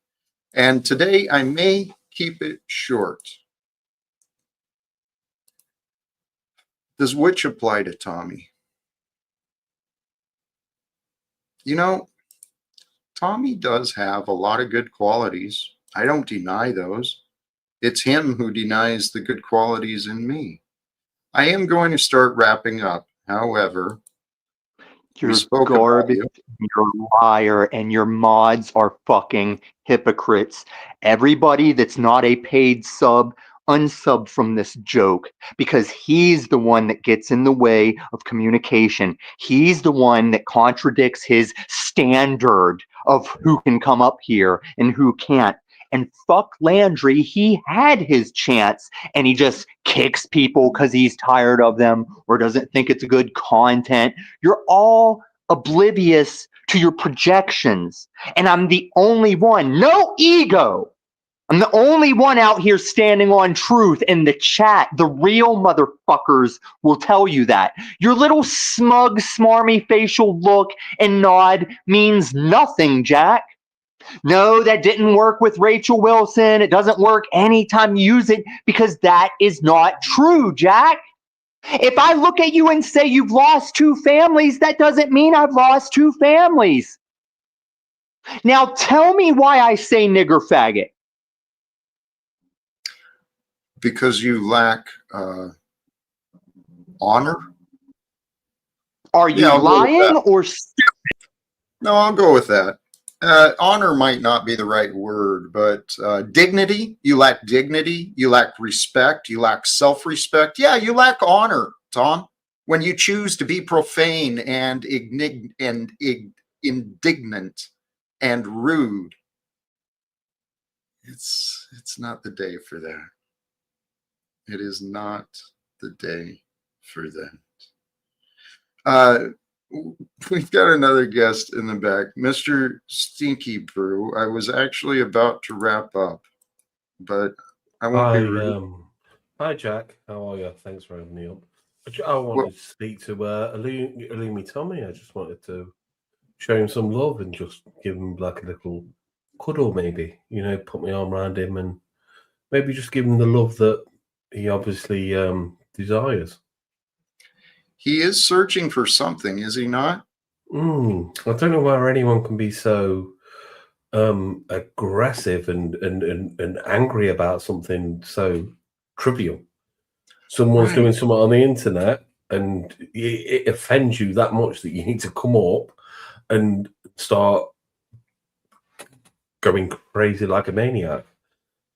And today I may keep it short. Does which apply to Tommy? You know, Tommy does have a lot of good qualities. I don't deny those. It's him who denies the good qualities in me. I am going to start wrapping up. However, You're spoke about garbage, you. you're a liar, and your mods are fucking hypocrites. Everybody that's not a paid sub, unsub from this joke because he's the one that gets in the way of communication. He's the one that contradicts his standard of who can come up here and who can't. And fuck Landry, he had his chance and he just kicks people because he's tired of them or doesn't think it's good content. You're all oblivious to your projections. And I'm the only one, no ego. I'm the only one out here standing on truth in the chat. The real motherfuckers will tell you that. Your little smug, smarmy facial look and nod means nothing, Jack. No, that didn't work with Rachel Wilson. It doesn't work anytime you use it because that is not true, Jack. If I look at you and say you've lost 2 families, that doesn't mean I've lost 2 families. Now tell me why I say nigger faggot. Because you lack honor. Are you Yeah, I'll go with lying that. or No, I'll go with that. Honor might not be the right word, but dignity. You lack dignity. You lack respect. You lack self-respect. Yeah, you lack honor, Tom. When you choose to be profane and indignant and rude, it's not the day for that. It is not the day for that. We've got another guest in the back, Mr. Stinky Brew. I was actually about to wrap up, but I won't be rude. Hi, Jack. How are you? Thanks for having me up. I wanted to speak to Illumi Tommy. I just wanted to show him some love and just give him like a little cuddle, maybe. You know, put my arm around him and maybe just give him the love that he obviously desires. He is searching for something, is he not? I don't know where anyone can be so aggressive and angry about something so trivial. Someone's doing something on the internet and it offends you that much that you need to come up and start going crazy like a maniac.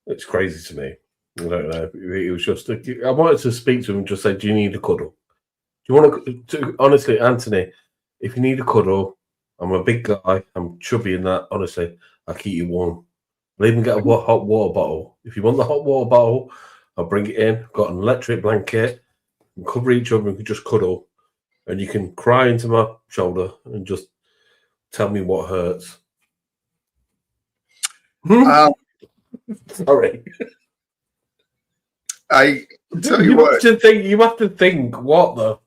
It's crazy to me. I don't know. It was just, I wanted to speak to him and just say, do you need a cuddle? Do you want to, honestly, Anthony, if you need a cuddle, I'm a big guy, I'm chubby in that, honestly, I'll keep you warm. I'll even get a hot water bottle. If you want the hot water bottle, I'll bring it in. I've got an electric blanket, and cover each other and we can just cuddle. And you can cry into my shoulder and just tell me what hurts. Sorry. I tell you what. You have to think, what the?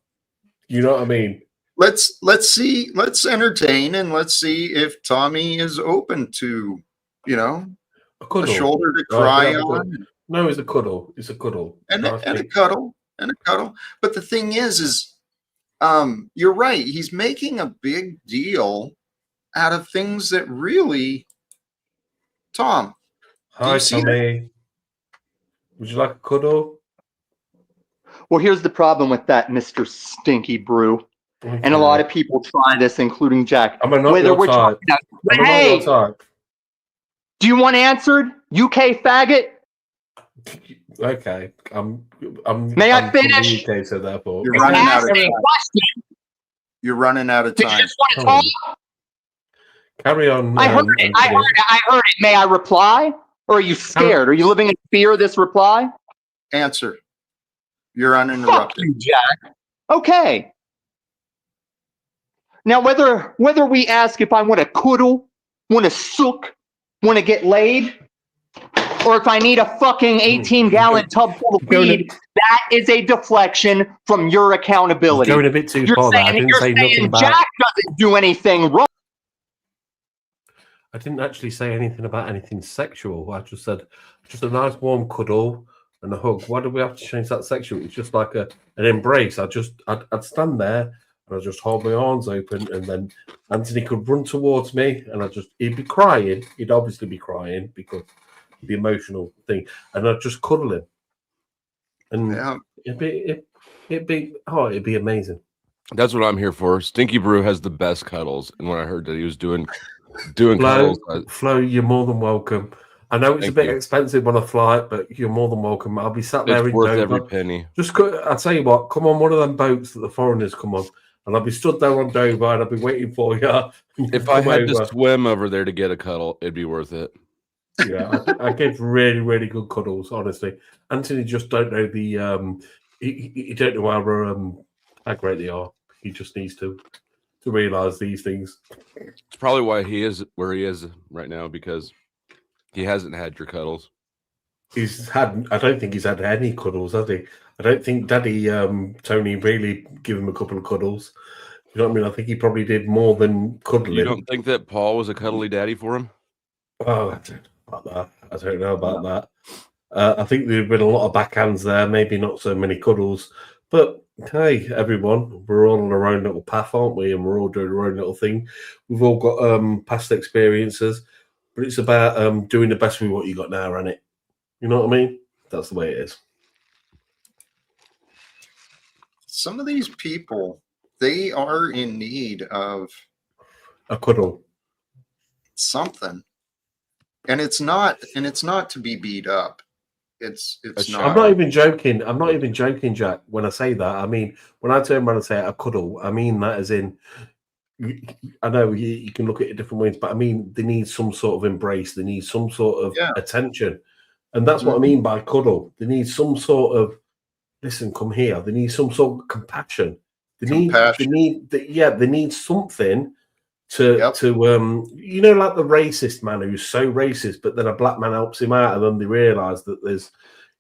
You know what I mean? Let's see. Let's entertain and let's see if Tommy is open to, you know, a shoulder to cry on. No, it's a cuddle. It's a cuddle. And a cuddle. And a cuddle. But the thing is you're right. He's making a big deal out of things that really, Tom. Hi, Tommy. Would you like a cuddle? Well, here's the problem with that, Mr. Stinky Brew. Okay. And a lot of people try this, including Jack. I'm not your type. Hey, do you want answered, UK faggot? Okay, May I finish? UK, so therefore, you're running out of time. You're running out of time. You just want to talk? Carry on. I heard it. I heard it. May I reply? Or are you scared? Are you living in fear of this reply? Answer. You're uninterrupted. Fuck you, Jack. Okay. Now, whether we ask if I want to cuddle, want to sook, want to get laid, or if I need a fucking 18-gallon tub full of weed, that is a deflection from your accountability. You're going a bit too far. I didn't say nothing about Jack doesn't do anything wrong. I didn't actually say anything about anything sexual. I just said just a nice warm cuddle and a hug. Why do we have to change that sexual? It's just like an embrace. I'd stand there and I'd just hold my arms open, and then Anthony could run towards me, and he'd be crying. He'd obviously be crying because the emotional thing, and I'd just cuddle him, and it'd be amazing. That's what I'm here for. Stinky Brew has the best cuddles, and when I heard that he was doing cuddles, Flo, you're more than welcome. I know it's a bit you. expensive on a flight, but you're more than welcome. I'll be sat there It's in worth every Dover. penny. I'll tell you what, come on one of them boats that the foreigners come on, and I'll be stood there on Dover, and I'll be waiting for you. If I had to swim over there to get a cuddle, it'd be worth it. Yeah, I give really, really good cuddles, honestly. Anthony just don't know the he don't know how great they are. He just needs to realise these things. It's probably why he is where he is right now, because he hasn't had your cuddles. I don't think he's had any cuddles, has he? I don't think Daddy Tony really gave him a couple of cuddles. You know what I mean? I think he probably did more than cuddling. You don't think that Paul was a cuddly daddy for him? Oh, I don't know about that. I don't know about that. I think there've been a lot of backhands there, maybe not so many cuddles. But hey, everyone, we're all on our own little path, aren't we? And we're all doing our own little thing. We've all got past experiences, but it's about doing the best with what you got now, isn't it? You know what I mean? That's the way it is. Some of these people, they are in need of a cuddle, something, and it's not to be beat up. It's not. I'm not even joking. I'm not even joking, Jack. When I say that, I mean when I turn around and say a cuddle, I mean that as in. I know you can look at it different ways, but I mean they need some sort of embrace. They need some sort of attention, and that's what I mean by cuddle. They need some sort of listen. Come here. They need some sort of compassion. They need something to you know, like the racist man who's so racist, but then a black man helps him out, and then they realise that there's,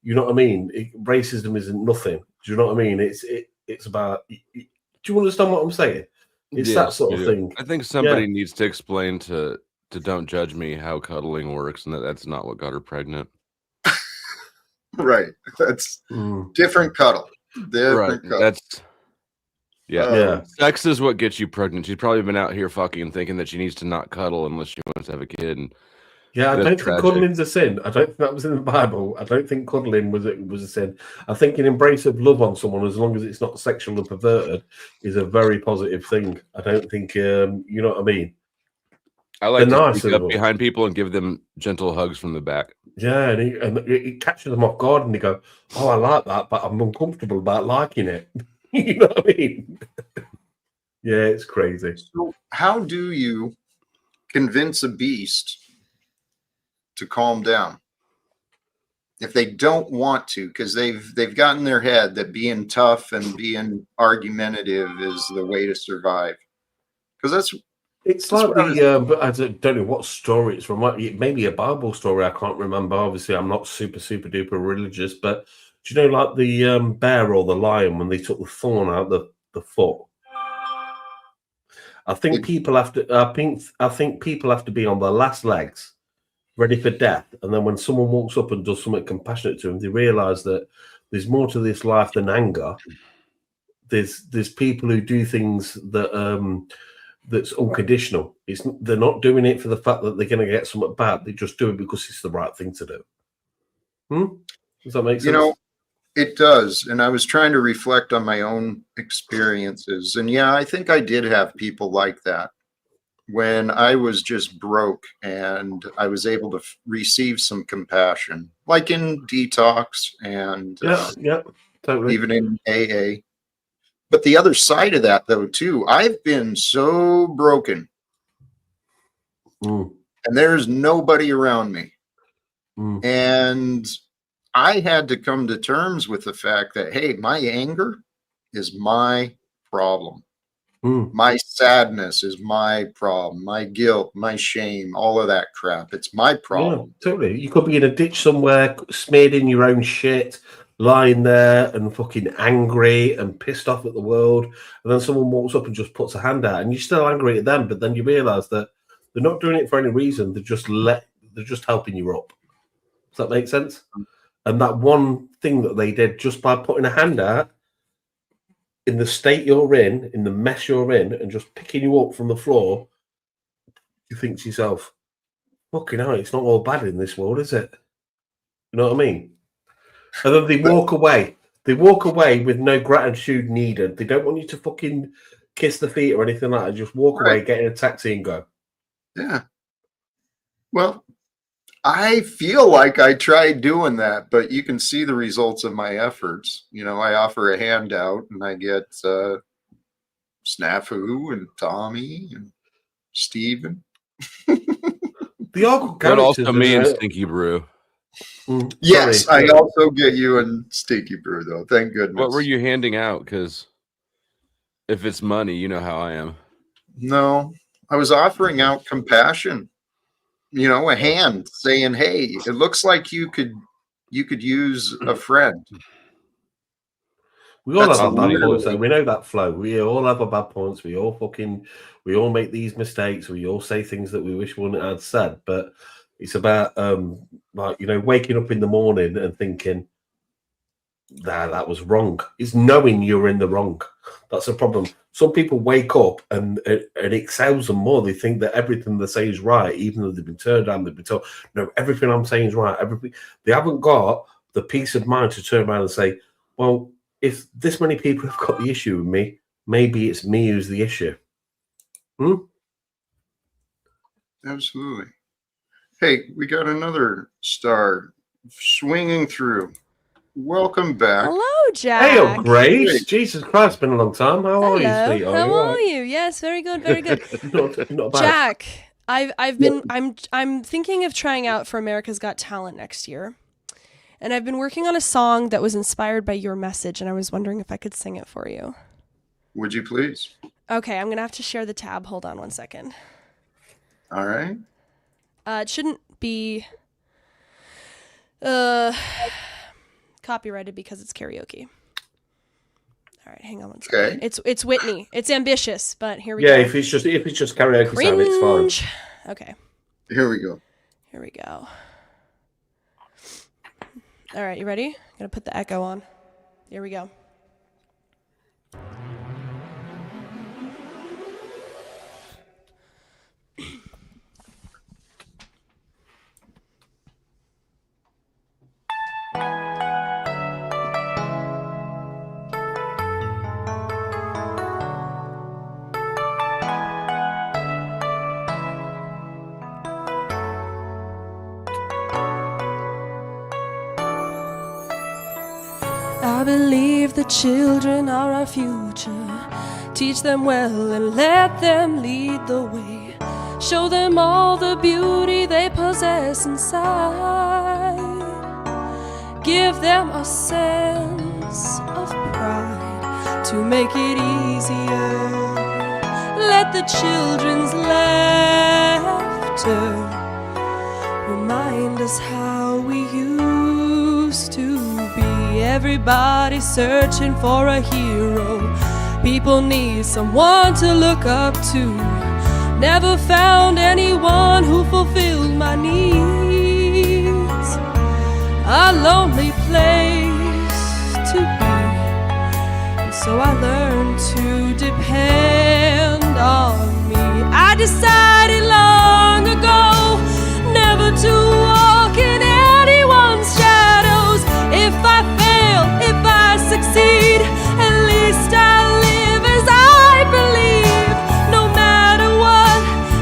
you know what I mean? Racism isn't nothing. Do you know what I mean? It's about. Do you understand what I'm saying? It's that sort of thing. I think somebody needs to explain to Don't Judge Me how cuddling works, and that's not what got her pregnant. Right. That's different cuddle. Different cuddle. That's sex is what gets you pregnant. She's probably been out here fucking thinking that she needs to not cuddle unless she wants to have a kid. And I don't think cuddling's a sin. I don't think that was in the Bible. I don't think cuddling was a sin. I think an embrace of love on someone, as long as it's not sexual and perverted, is a very positive thing. I don't think you know what I mean. I like to sneak up behind people and give them gentle hugs from the back. Yeah, and it catches them off guard, and they go, "Oh, I like that, but I'm uncomfortable about liking it." You know what I mean? Yeah, it's crazy. So how do you convince a beast to calm down if they don't want to, because they've got in their head that being tough and being argumentative is the way to survive? Because it's like but I don't know what story it's from. Maybe a Bible story. I can't remember. Obviously, I'm not super duper religious, but do you know, like the bear or the lion, when they took the thorn out the foot? I think people have to. I think people have to be on their last legs, ready for death, and then when someone walks up and does something compassionate to them, they realise that there's more to this life than anger. There's people who do things that that's unconditional. They're not doing it for the fact that they're going to get something bad. They just do it because it's the right thing to do. Does that make sense? You know, it does. And I was trying to reflect on my own experiences. And yeah, I think I did have people like that when I was just broke and I was able to receive some compassion, like in detox and totally. Even in AA. But the other side of that, though, too, I've been so broken and there's nobody around me. And I had to come to terms with the fact that, hey, my anger is my problem. My sadness is my problem. My guilt, my shame, all of that crap. It's my problem. Yeah, totally. You could be in a ditch somewhere, smeared in your own shit, lying there and fucking angry and pissed off at the world. And then someone walks up and just puts a hand out, and you're still angry at them, but then you realise that they're not doing it for any reason. They're just helping you up. Does that make sense? And that one thing that they did just by putting a hand out, in the state you're in the mess you're in, and just picking you up from the floor, you think to yourself, fucking hell, it's not all bad in this world, is it? You know what I mean? And then they walk away. They walk away with no gratitude needed. They don't want you to fucking kiss the feet or anything like that. Just walk away, get in a taxi and go. Yeah. Well, I feel like I tried doing that, but you can see the results of my efforts. You know, I offer a handout and I get Snafu and Tommy and Steven. The awkward But also characters me are- and Stinky Brew. Yes, sorry. I also get you and Stinky Brew, though. Thank goodness. What were you handing out? Because if it's money, you know how I am. No, I was offering out compassion. You know, a hand saying, "Hey, it looks like you could use a friend." We all That's have our bad literally- points, though. We know that flow. We all have our bad points. We all make these mistakes. We all say things that we wish we wouldn't have said. But it's about, like, you know, waking up in the morning and thinking, nah, that was wrong. It's knowing you're in the wrong. That's a problem. Some people wake up and it excels them more. They think that everything they say is right, even though they've been turned down, they've been told, no, everything I'm saying is right. They haven't got the peace of mind to turn around and say, well, if this many people have got the issue with me, maybe it's me who's the issue. Absolutely. Hey, we got another star swinging through. Welcome back. Hello, Jack. Hey, Grace. Jesus Christ, been a long time. How are you, Hello. sweetheart? How You all are right? you? Yes, very good, very good. not bad. Jack, I'm thinking of trying out for America's Got Talent next year. And I've been working on a song that was inspired by your message, and I was wondering if I could sing it for you. Would you please? Okay, I'm going to have to share the tab. Hold on one second. All right. It shouldn't be copyrighted because it's karaoke. All right, hang on one second. Okay. It's Whitney. It's ambitious, but here we Yeah, go. if it's just karaoke sound, it's fine. Cringe. Okay, Here we go. here we go. All right, you ready? I'm gonna put the echo on. Here we go. I believe the children are our future. Teach them well and let them lead the way. Show them all the beauty they possess inside. Give them a sense of pride to make it easier. Let the children's laughter remind us how we used to be. Everybody searching for a hero. People need someone to look up to. Never found anyone who fulfilled my needs. A lonely place to be. And so I learned to depend on me. I decided long ago never to walk in anyone's shadows. If I fail, if I succeed, at least I live as I believe. No matter what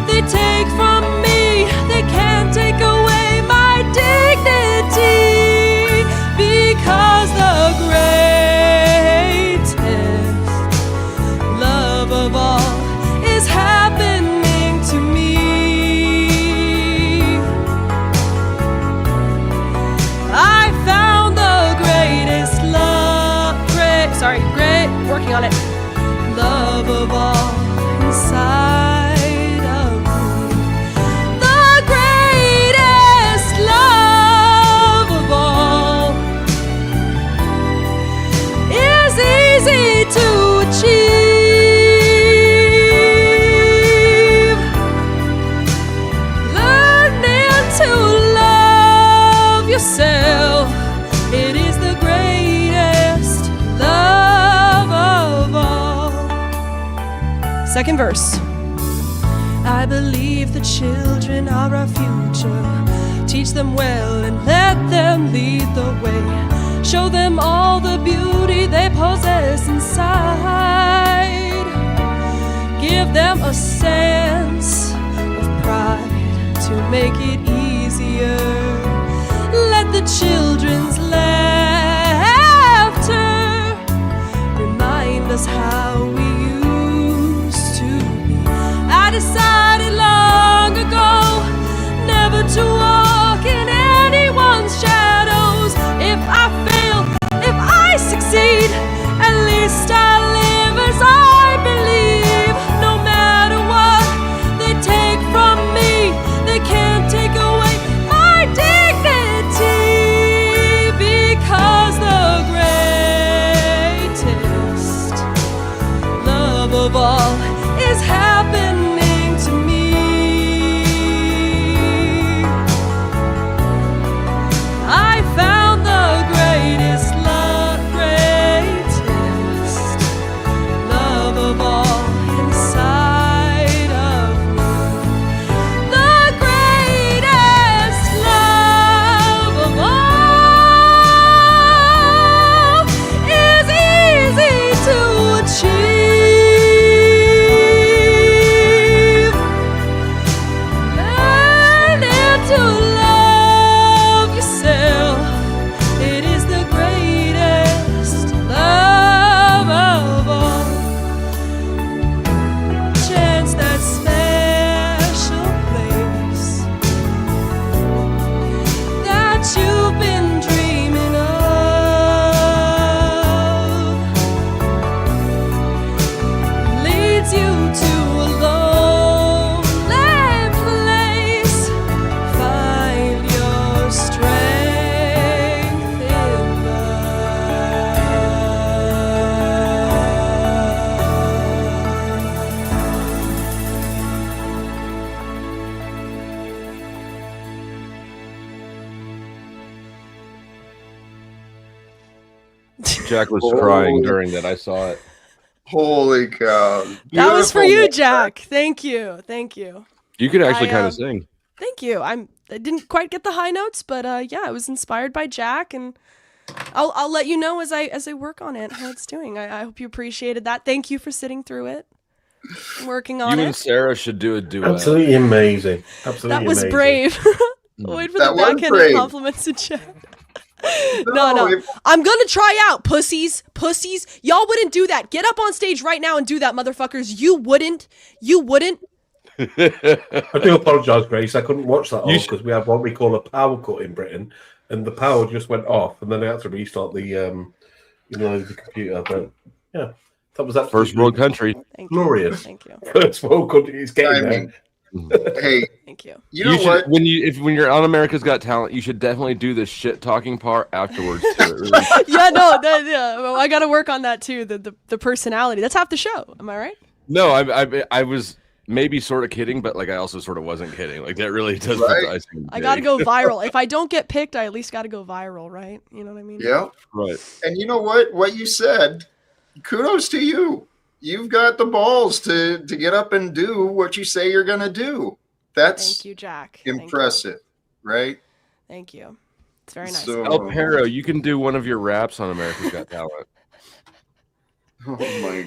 they take from me, they can't take away my dignity. Because the greatest love of all is happening to me. I found the greatest love, working on it, love of all inside of me. The greatest love of all is easy to achieve. Learning to love yourself, it is the greatest love of all. Second verse. I believe the children are our future. Teach them well and let them lead the way. Show them all the beauty they possess inside. Give them a sense of pride to make it easier. Let the children's laughter remind us how we used to be. I decided long ago never to walk in anyone's shadows. If I fail, if I succeed, at least I live as I believe. No matter what they take from me, they can't take away my dignity, because the greatest love of all is happening to me. I found the greatest love of all inside of me. The greatest love of all is easy to achieve. Learn to love yourself. It is the greatest love of all. Chance that special place that you've been dreaming of, leads you to a lonely place. Find your strength in Jack was crying during that. I saw it. Holy cow. That was for Beautiful. you, Jack. Thank you. Thank you. You could actually I, kind um, of sing. Thank you. I didn't quite get the high notes, but yeah, I was inspired by Jack, and I'll let you know as I work on it how it's doing. I hope you appreciated that. Thank you for sitting through it, working on You and it. Sarah should do a duet. Absolutely amazing. Absolutely That was amazing. brave. Wait for That the was backhanded brave. compliments to Jack. No. if- I'm gonna try out, pussies. Y'all wouldn't do that. Get up on stage right now and do that, motherfuckers. You wouldn't. I do apologise, Grace. I couldn't watch that all You because we have what we call a power cut in Britain, and the power just went off, and then I had to restart the computer. But yeah, that was that First world country. Thank you. Glorious. Thank you. First world country. It's getting I there. mean, hey, Thank you. you know should, what? when you're on America's Got Talent, you should definitely do the shit talking part afterwards. To it. Really. Yeah, no, well, I got to work on that too. The personality. That's half the show. Am I right? No, I was maybe sort of kidding, but like I also sort of wasn't kidding. Like that really does put the Right. icing on the I got to cake. go viral. If I don't get picked, I at least got to go viral, right? You know what I mean? Yeah. Right. And you know what you said, kudos to you. You've got the balls to get up and do what you say you're going to do. That's Thank you, Jack. Thank you. impressive, right? Thank you. It's very nice. So- El Perro, you can do one of your raps on America's Got Talent. Oh my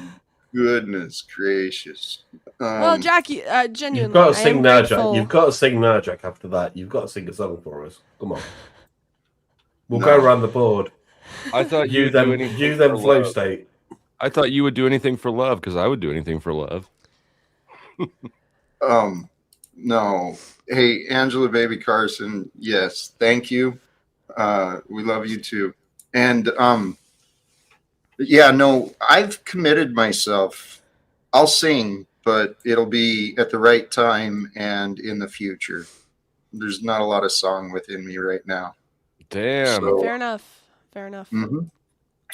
goodness gracious. Well, Jackie, genuinely, You've got to I sing am now, grateful. Jack. You've got to sing now, Jack. After that, you've got to sing a song for us. Come on. We'll No. go around the board. I thought You would do them, anything you them for flow love. state. I thought you would do anything for love because I would do anything for love. No. Hey, Angela Baby Carson, yes, thank you. We love you too. And yeah, no, I've committed myself. I'll sing, but it'll be at the right time and in the future. There's not a lot of song within me right now. Damn. So- Fair enough. Fair enough. Mhm.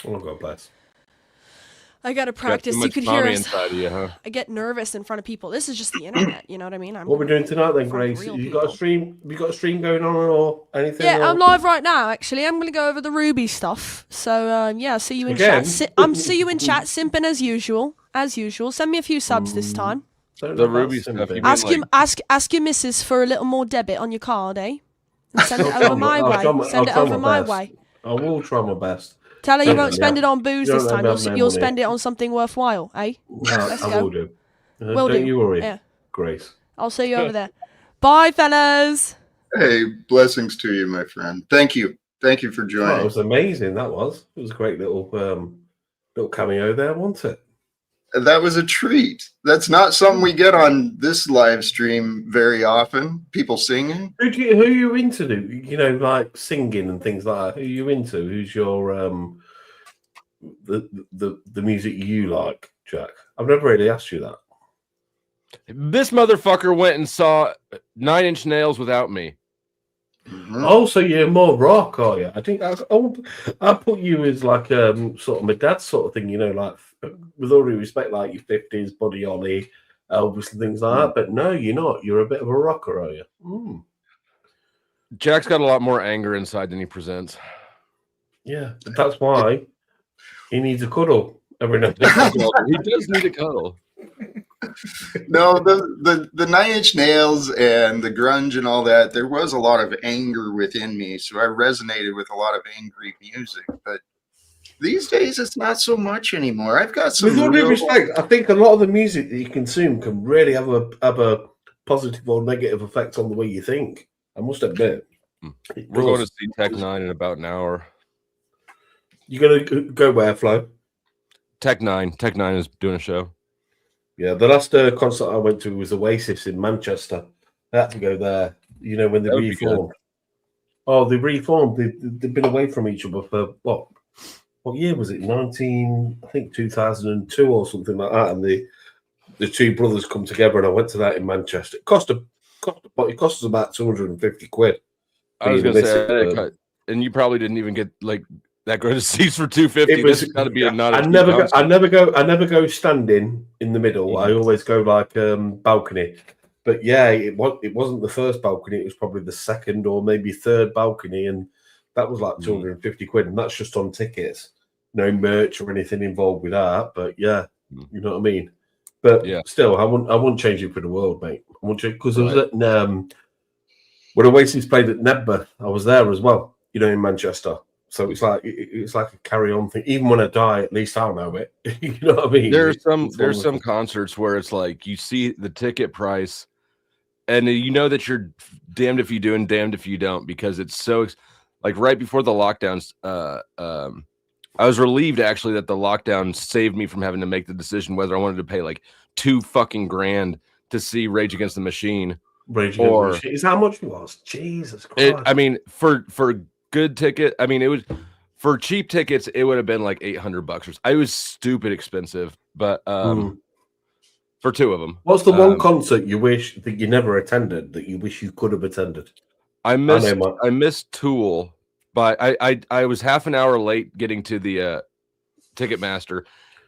Oh, God bless. I got to Got practice. too You much could hear Tommy us. inside of you, huh? I get nervous in front of people. This is just the internet. You know what I mean? I'm What we're doing tonight then, in front of Grace? real You got a people. stream? Have you got a stream going on or anything? Yeah, or- I'm live right now. Actually, I'm going to go over the Ruby stuff. So yeah, see you in Again? chat. See you in chat, simping as usual. As usual. Send me a few subs this time. Don't The know about Ruby stuff, simping. you mean- Ask like- your missus for a little more debit on your card, eh? And send it I'll over my way. Send it over my best. way. I will try my best. Tell her you Don't won't let me spend have- it on booze you this don't let time. me have no You'll money. spend it on something worthwhile, eh? No, Let's I go. will do. Will Don't do. you worry, Yeah. Grace. I'll see you over there. Bye, fellas. Hey, blessings to you, my friend. Thank you. Thank you for Oh, it joining. was amazing. That was. It was a great little cameo there, wasn't it? That was a treat. That's not something we get on this live stream very often. People singing. Who are you into? You know, like singing and things like that. Who are you into? Who's your the music you like, Jack? I've never really asked you that. This motherfucker went and saw 9 Inch Nails without me. Mhm. Oh, so you're more rock, are you? I think I put you as like sort of my dad's sort of thing, you know, like with all due respect, like your 50s, Buddy Holly, Elvis and things like that. But no, you're not. You're a bit of a rocker, are you? Mm. Jack's got a lot more anger inside than he presents. Yeah, but that's why he needs a cuddle every now and then. He does need a cuddle. No, the Nine Inch Nails and the grunge and all that, there was a lot of anger within me. So I resonated with a lot of angry music. But these days, it's not so much anymore. I've got some With all due real... respect, I think a lot of the music that you consume can really have a positive or negative effect on the way you think. I must admit. We're going to see Tech 9 in about an hour. You're going to go where, Flo? Tech 9 is doing a show. Yeah, the last concert I went to was Oasis in Manchester. I had to go there. You know, when they reformed. Oh, they reformed. They've been away from each other for what year was it? I think 2002 or something like that. And the two brothers come together, and I went to that in Manchester. It cost us about 250 quid. I was going to say, and you probably didn't even get like that great of seats for 250. This has got to be a not. I never go standing in the middle. I always go like balcony. But yeah, it wasn't the first balcony. It was probably the second or maybe third balcony, and that was like 250 quid, and that's just on tickets. No merch or anything involved with that. But yeah, you know what I mean. But still, I wouldn't change it for the world, mate. I wouldn't change because it was at when Oasis played at Nebba, I was there as well. You know, in Manchester. So it's like a carry-on thing. Even when I die, at least I'll know it. You know what I mean? There's some concerts where it's like you see the ticket price, and you know that you're damned if you do and damned if you don't, because it's so like right before the lockdowns. I was relieved actually that the lockdown saved me from having to make the decision whether I wanted to pay like $2 fucking grand to see Rage Against the Machine. Rage Against the Machine. Is how much it was? Jesus Christ! I mean, for good ticket, I mean, it was for cheap tickets, it would have been like $800 It was stupid expensive, but for two of them. What's the one concert you wish that you never attended that you wish you could have attended? I missed Tool, but I was half an hour late getting to the Ticketmaster,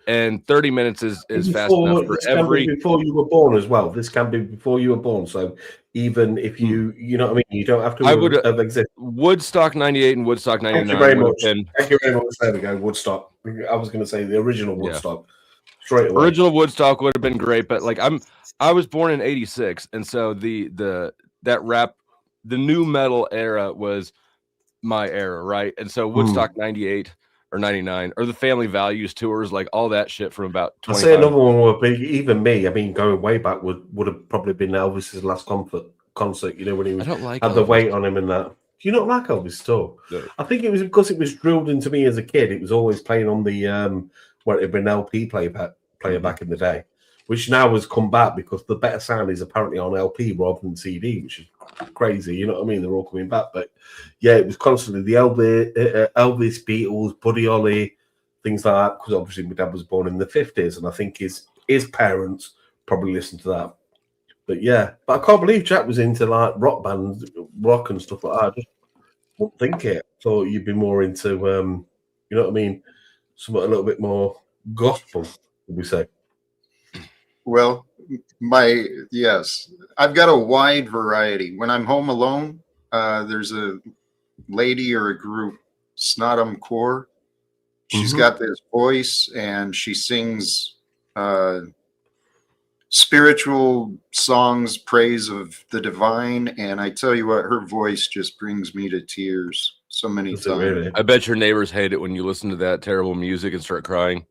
and 30 minutes is fast enough for every. Before you were born as well. This can be before you were born. So even if you know what I mean, you don't have to. I would have existed. Woodstock '98 and Woodstock '99. Thank you very much. Thank you very much. There we go. Woodstock. I was going to say the original Woodstock. Straight away. Original Woodstock would have been great, but like I was born in '86, and so the new metal era was my era, right? And so Woodstock '98 or '99 or the Family Values tours, like all that shit from about. I say another one would be even me. I mean, going way back would have probably been Elvis's last concert. You know, when he had Elvis. The weight on him and that. Do you not like Elvis at all? No. I think it was because it was drilled into me as a kid. It was always playing on the where it had been LP player back in the day, which now has come back because the better sound is apparently on LP rather than CD, which is crazy. You know what I mean? They're all coming back, but yeah, it was constantly the Elvis, Beatles, Buddy Holly, things like that. Because obviously my dad was born in the 50s, and I think his parents probably listened to that. But yeah, but I can't believe Jack was into like rock bands, rock and stuff like that. I just wouldn't think it. Thought you'd be more into, you know what I mean, something a little bit more gospel, would we say? Well, yes, I've got a wide variety. When I'm home alone, there's a lady or a group, Snottum Core. She's got this voice, and she sings spiritual songs, praise of the divine, and I tell you what, her voice just brings me to tears so many Does it times. really? I bet your neighbors hate it when you listen to that terrible music and start crying.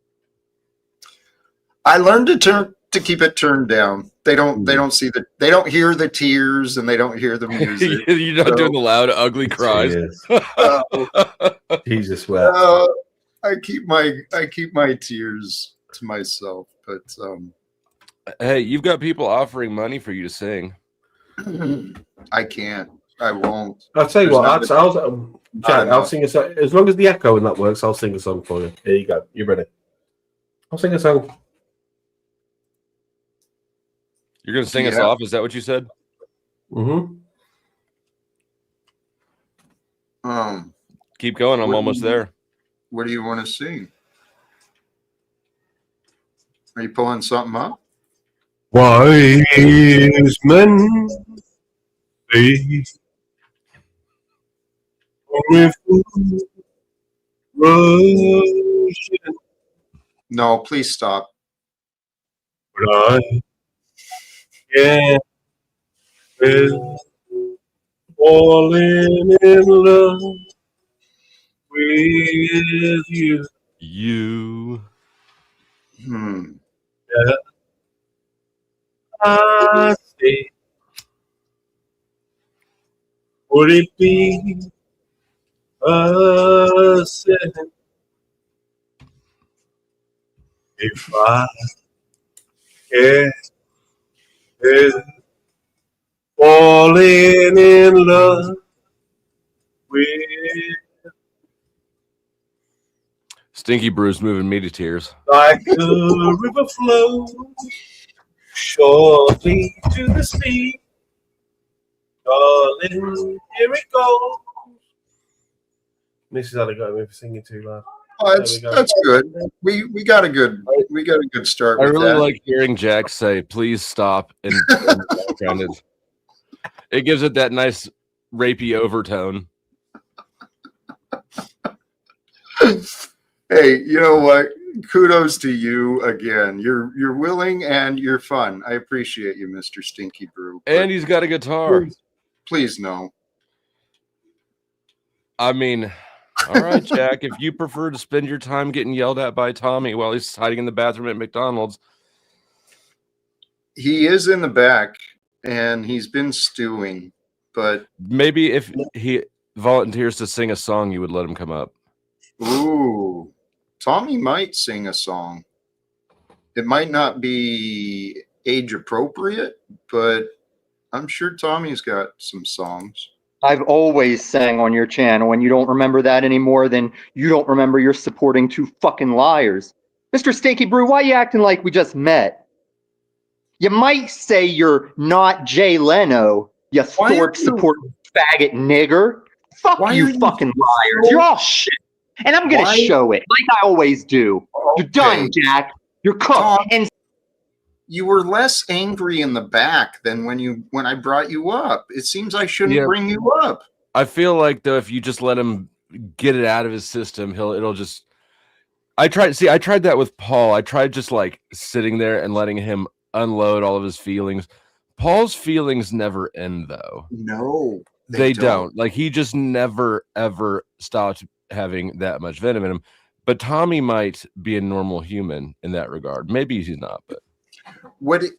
I learned to keep it turned down. They don't hear the tears and they don't hear the music. You're not doing the loud, ugly cries. Cheers. Uh, Jesus wept. I keep my tears to myself, but Hey, you've got people offering money for you to sing. I can't. I won't. I'll tell you There's what, Jack, I'll enough. sing a song. As long as the echo and that works, I'll sing a song for you. Here you go. You ready? I'll sing a song. You're going to sing us Yeah. off? Is that what you said? Mm-hmm. Keep going. I'm What do almost you- there. What do you want to sing? Are you pulling something up? Wise men say only fools rush in, No, please stop. but I can't help falling in love with you. You. I say, would it be a sin if I can't help falling in love with Stinky Brew's moving me to tears. like a river flows shortly to the sea? Darling, here it goes. This is how they got me for singing too loud. Oh, There we go. that's good. We got a good start I with really that. like hearing Jack say, please stop. And it gives it that nice rapey overtone. Hey, you know what? Kudos to you again. You're willing and you're fun. I appreciate you, Mr. Stinky Brew. And he's got a guitar. Please no. I mean, all right, Jack, if you prefer to spend your time getting yelled at by Tommy while he's hiding in the bathroom at McDonald's. He is in the back and he's been stewing, but Maybe if he volunteers to sing a song, you would let him come up. ooh, Tommy might sing a song. It might not be age appropriate, but I'm sure Tommy's got some songs. I've always sang on your channel, and you don't remember that anymore, then you don't remember you're supporting two fucking liars. Mr. Stinky Brew, why you acting like we just met? You might say you're not Jay Leno, you Why are stork you- supporting faggot nigger. Fuck Why are you you fucking so- liars. You're all shit. And I'm gonna Why- show it, like I always do. You're done, Okay. Jack. You're cooked. Tom, And You were less angry in the back than when I brought you up. It seems I shouldn't Yeah. bring you up. I feel like, though, if you just let him get it out of his system, it'll just. I tried that with Paul. I tried just like sitting there and letting him unload all of his feelings. Paul's feelings never end, though. No, They don't. Like, he just never ever stopped having that much venom in him. But Tommy might be a normal human in that regard. Maybe he's not, but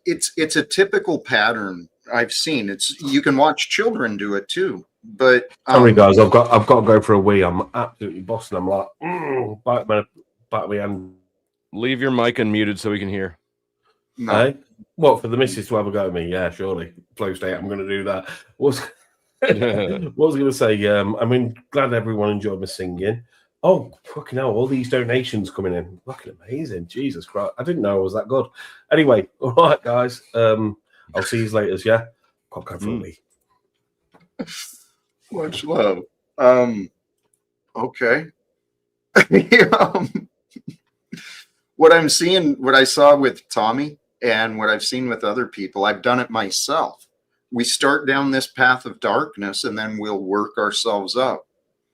It's a typical pattern I've seen. You can watch children do it too. But Sorry, guys, I've got to go for a wee. I'm absolutely bossing. I'm like, bite my hand. leave your mic unmuted so we can hear. no. Hey? What, for the missus to have a go at me? Yeah, surely. Flow state, I'm going to do that. What was I going to say? I mean, glad everyone enjoyed my singing. Oh, fucking hell, all these donations coming in. Fucking amazing. Jesus Christ. I didn't know I was that good. Anyway, all right, guys. I'll see you later, yeah? Can't go for a wee. Much love. Okay. What I saw with Tommy and what I've seen with other people, I've done it myself. We start down this path of darkness and then we'll work ourselves up,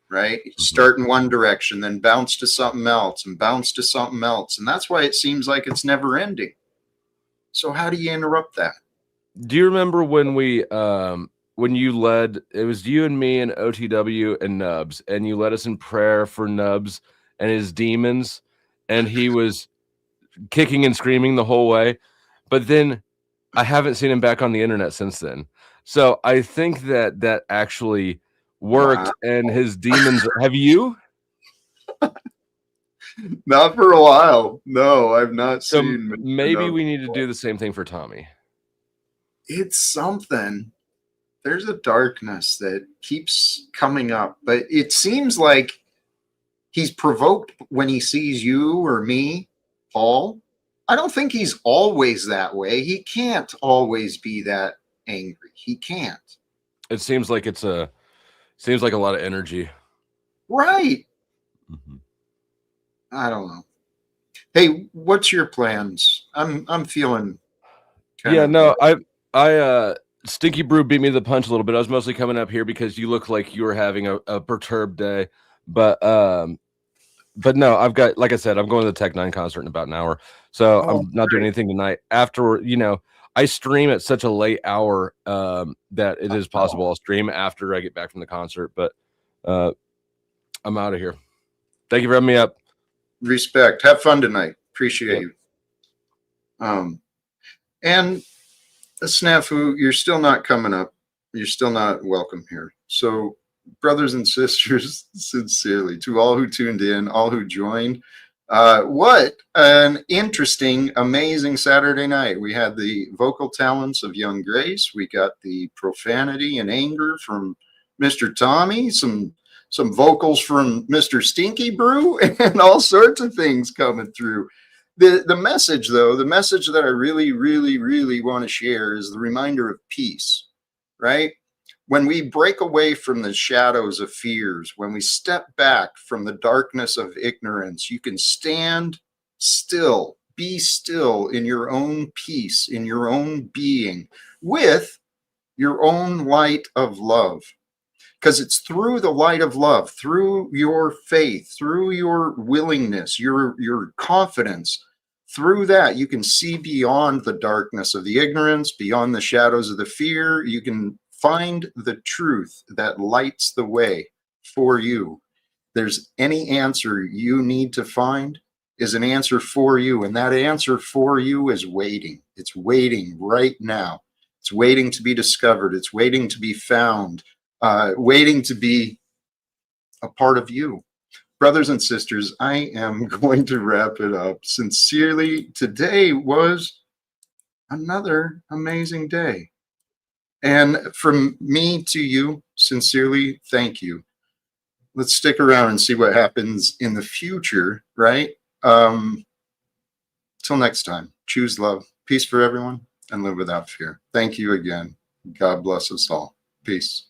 right? Start in one direction, then bounce to something else and bounce to something else. And that's why it seems like it's never ending. So how do you interrupt that? Do you remember when when you led, it was you and me and OTW and Nubs, and you led us in prayer for Nubs and his demons, and he was kicking and screaming the whole way. But then I haven't seen him back on the internet since then. So I think that actually worked, Wow. and his demons. Have you? Not for a while. No, I've not So seen Mr. maybe Nub. we need to do the same thing for Tommy. It's something. There's a darkness that keeps coming up, but it seems like he's provoked when he sees you or me, Paul. I don't think he's always that way. He can't always be that angry. He can't. It seems like seems like a lot of energy. Right. Mhm. I don't know. Hey, what's your plans? I'm feeling kind Yeah, of no, I Stinky Brew beat me to the punch a little bit. I was mostly coming up here because you look like you were having a perturbed day. But no, I've got, like I said, I'm going to the Tech Nine concert in about an hour. So Oh, I'm not doing great. anything tonight. After, I stream at such a late hour that it is possible I'll stream after I get back from the concert. But I'm out of here. Thank you for having me up. Respect. Have fun tonight. Appreciate Yep. you. And a snafu, you're still not coming up. You're still not welcome here. So, brothers and sisters, sincerely, to all who tuned in, all who joined, what an interesting, amazing Saturday night. We had the vocal talents of young Grace. We got the profanity and anger from Mr. Tommy, some vocals from Mr. Stinky Brew, and all sorts of things coming through. The message, though, the message that I really, really, really want to share is the reminder of peace, right? When we break away from the shadows of fears, when we step back from the darkness of ignorance, you can stand still, be still in your own peace, in your own being, with your own light of love. Because it's through the light of love, through your faith, through your willingness, your confidence, through that you can see beyond the darkness of the ignorance, beyond the shadows of the fear. You can find the truth that lights the way for you. There's any answer you need to find is an answer for you, and that answer for you is waiting. It's waiting right now. It's waiting to be discovered. It's waiting to be found, waiting to be a part of you. Brothers and sisters, I am going to wrap it up. Sincerely, today was another amazing day. And from me to you, sincerely, thank you. Let's stick around and see what happens in the future, right? Till next time, choose love, peace for everyone, and live without fear. Thank you again. God bless us all. Peace.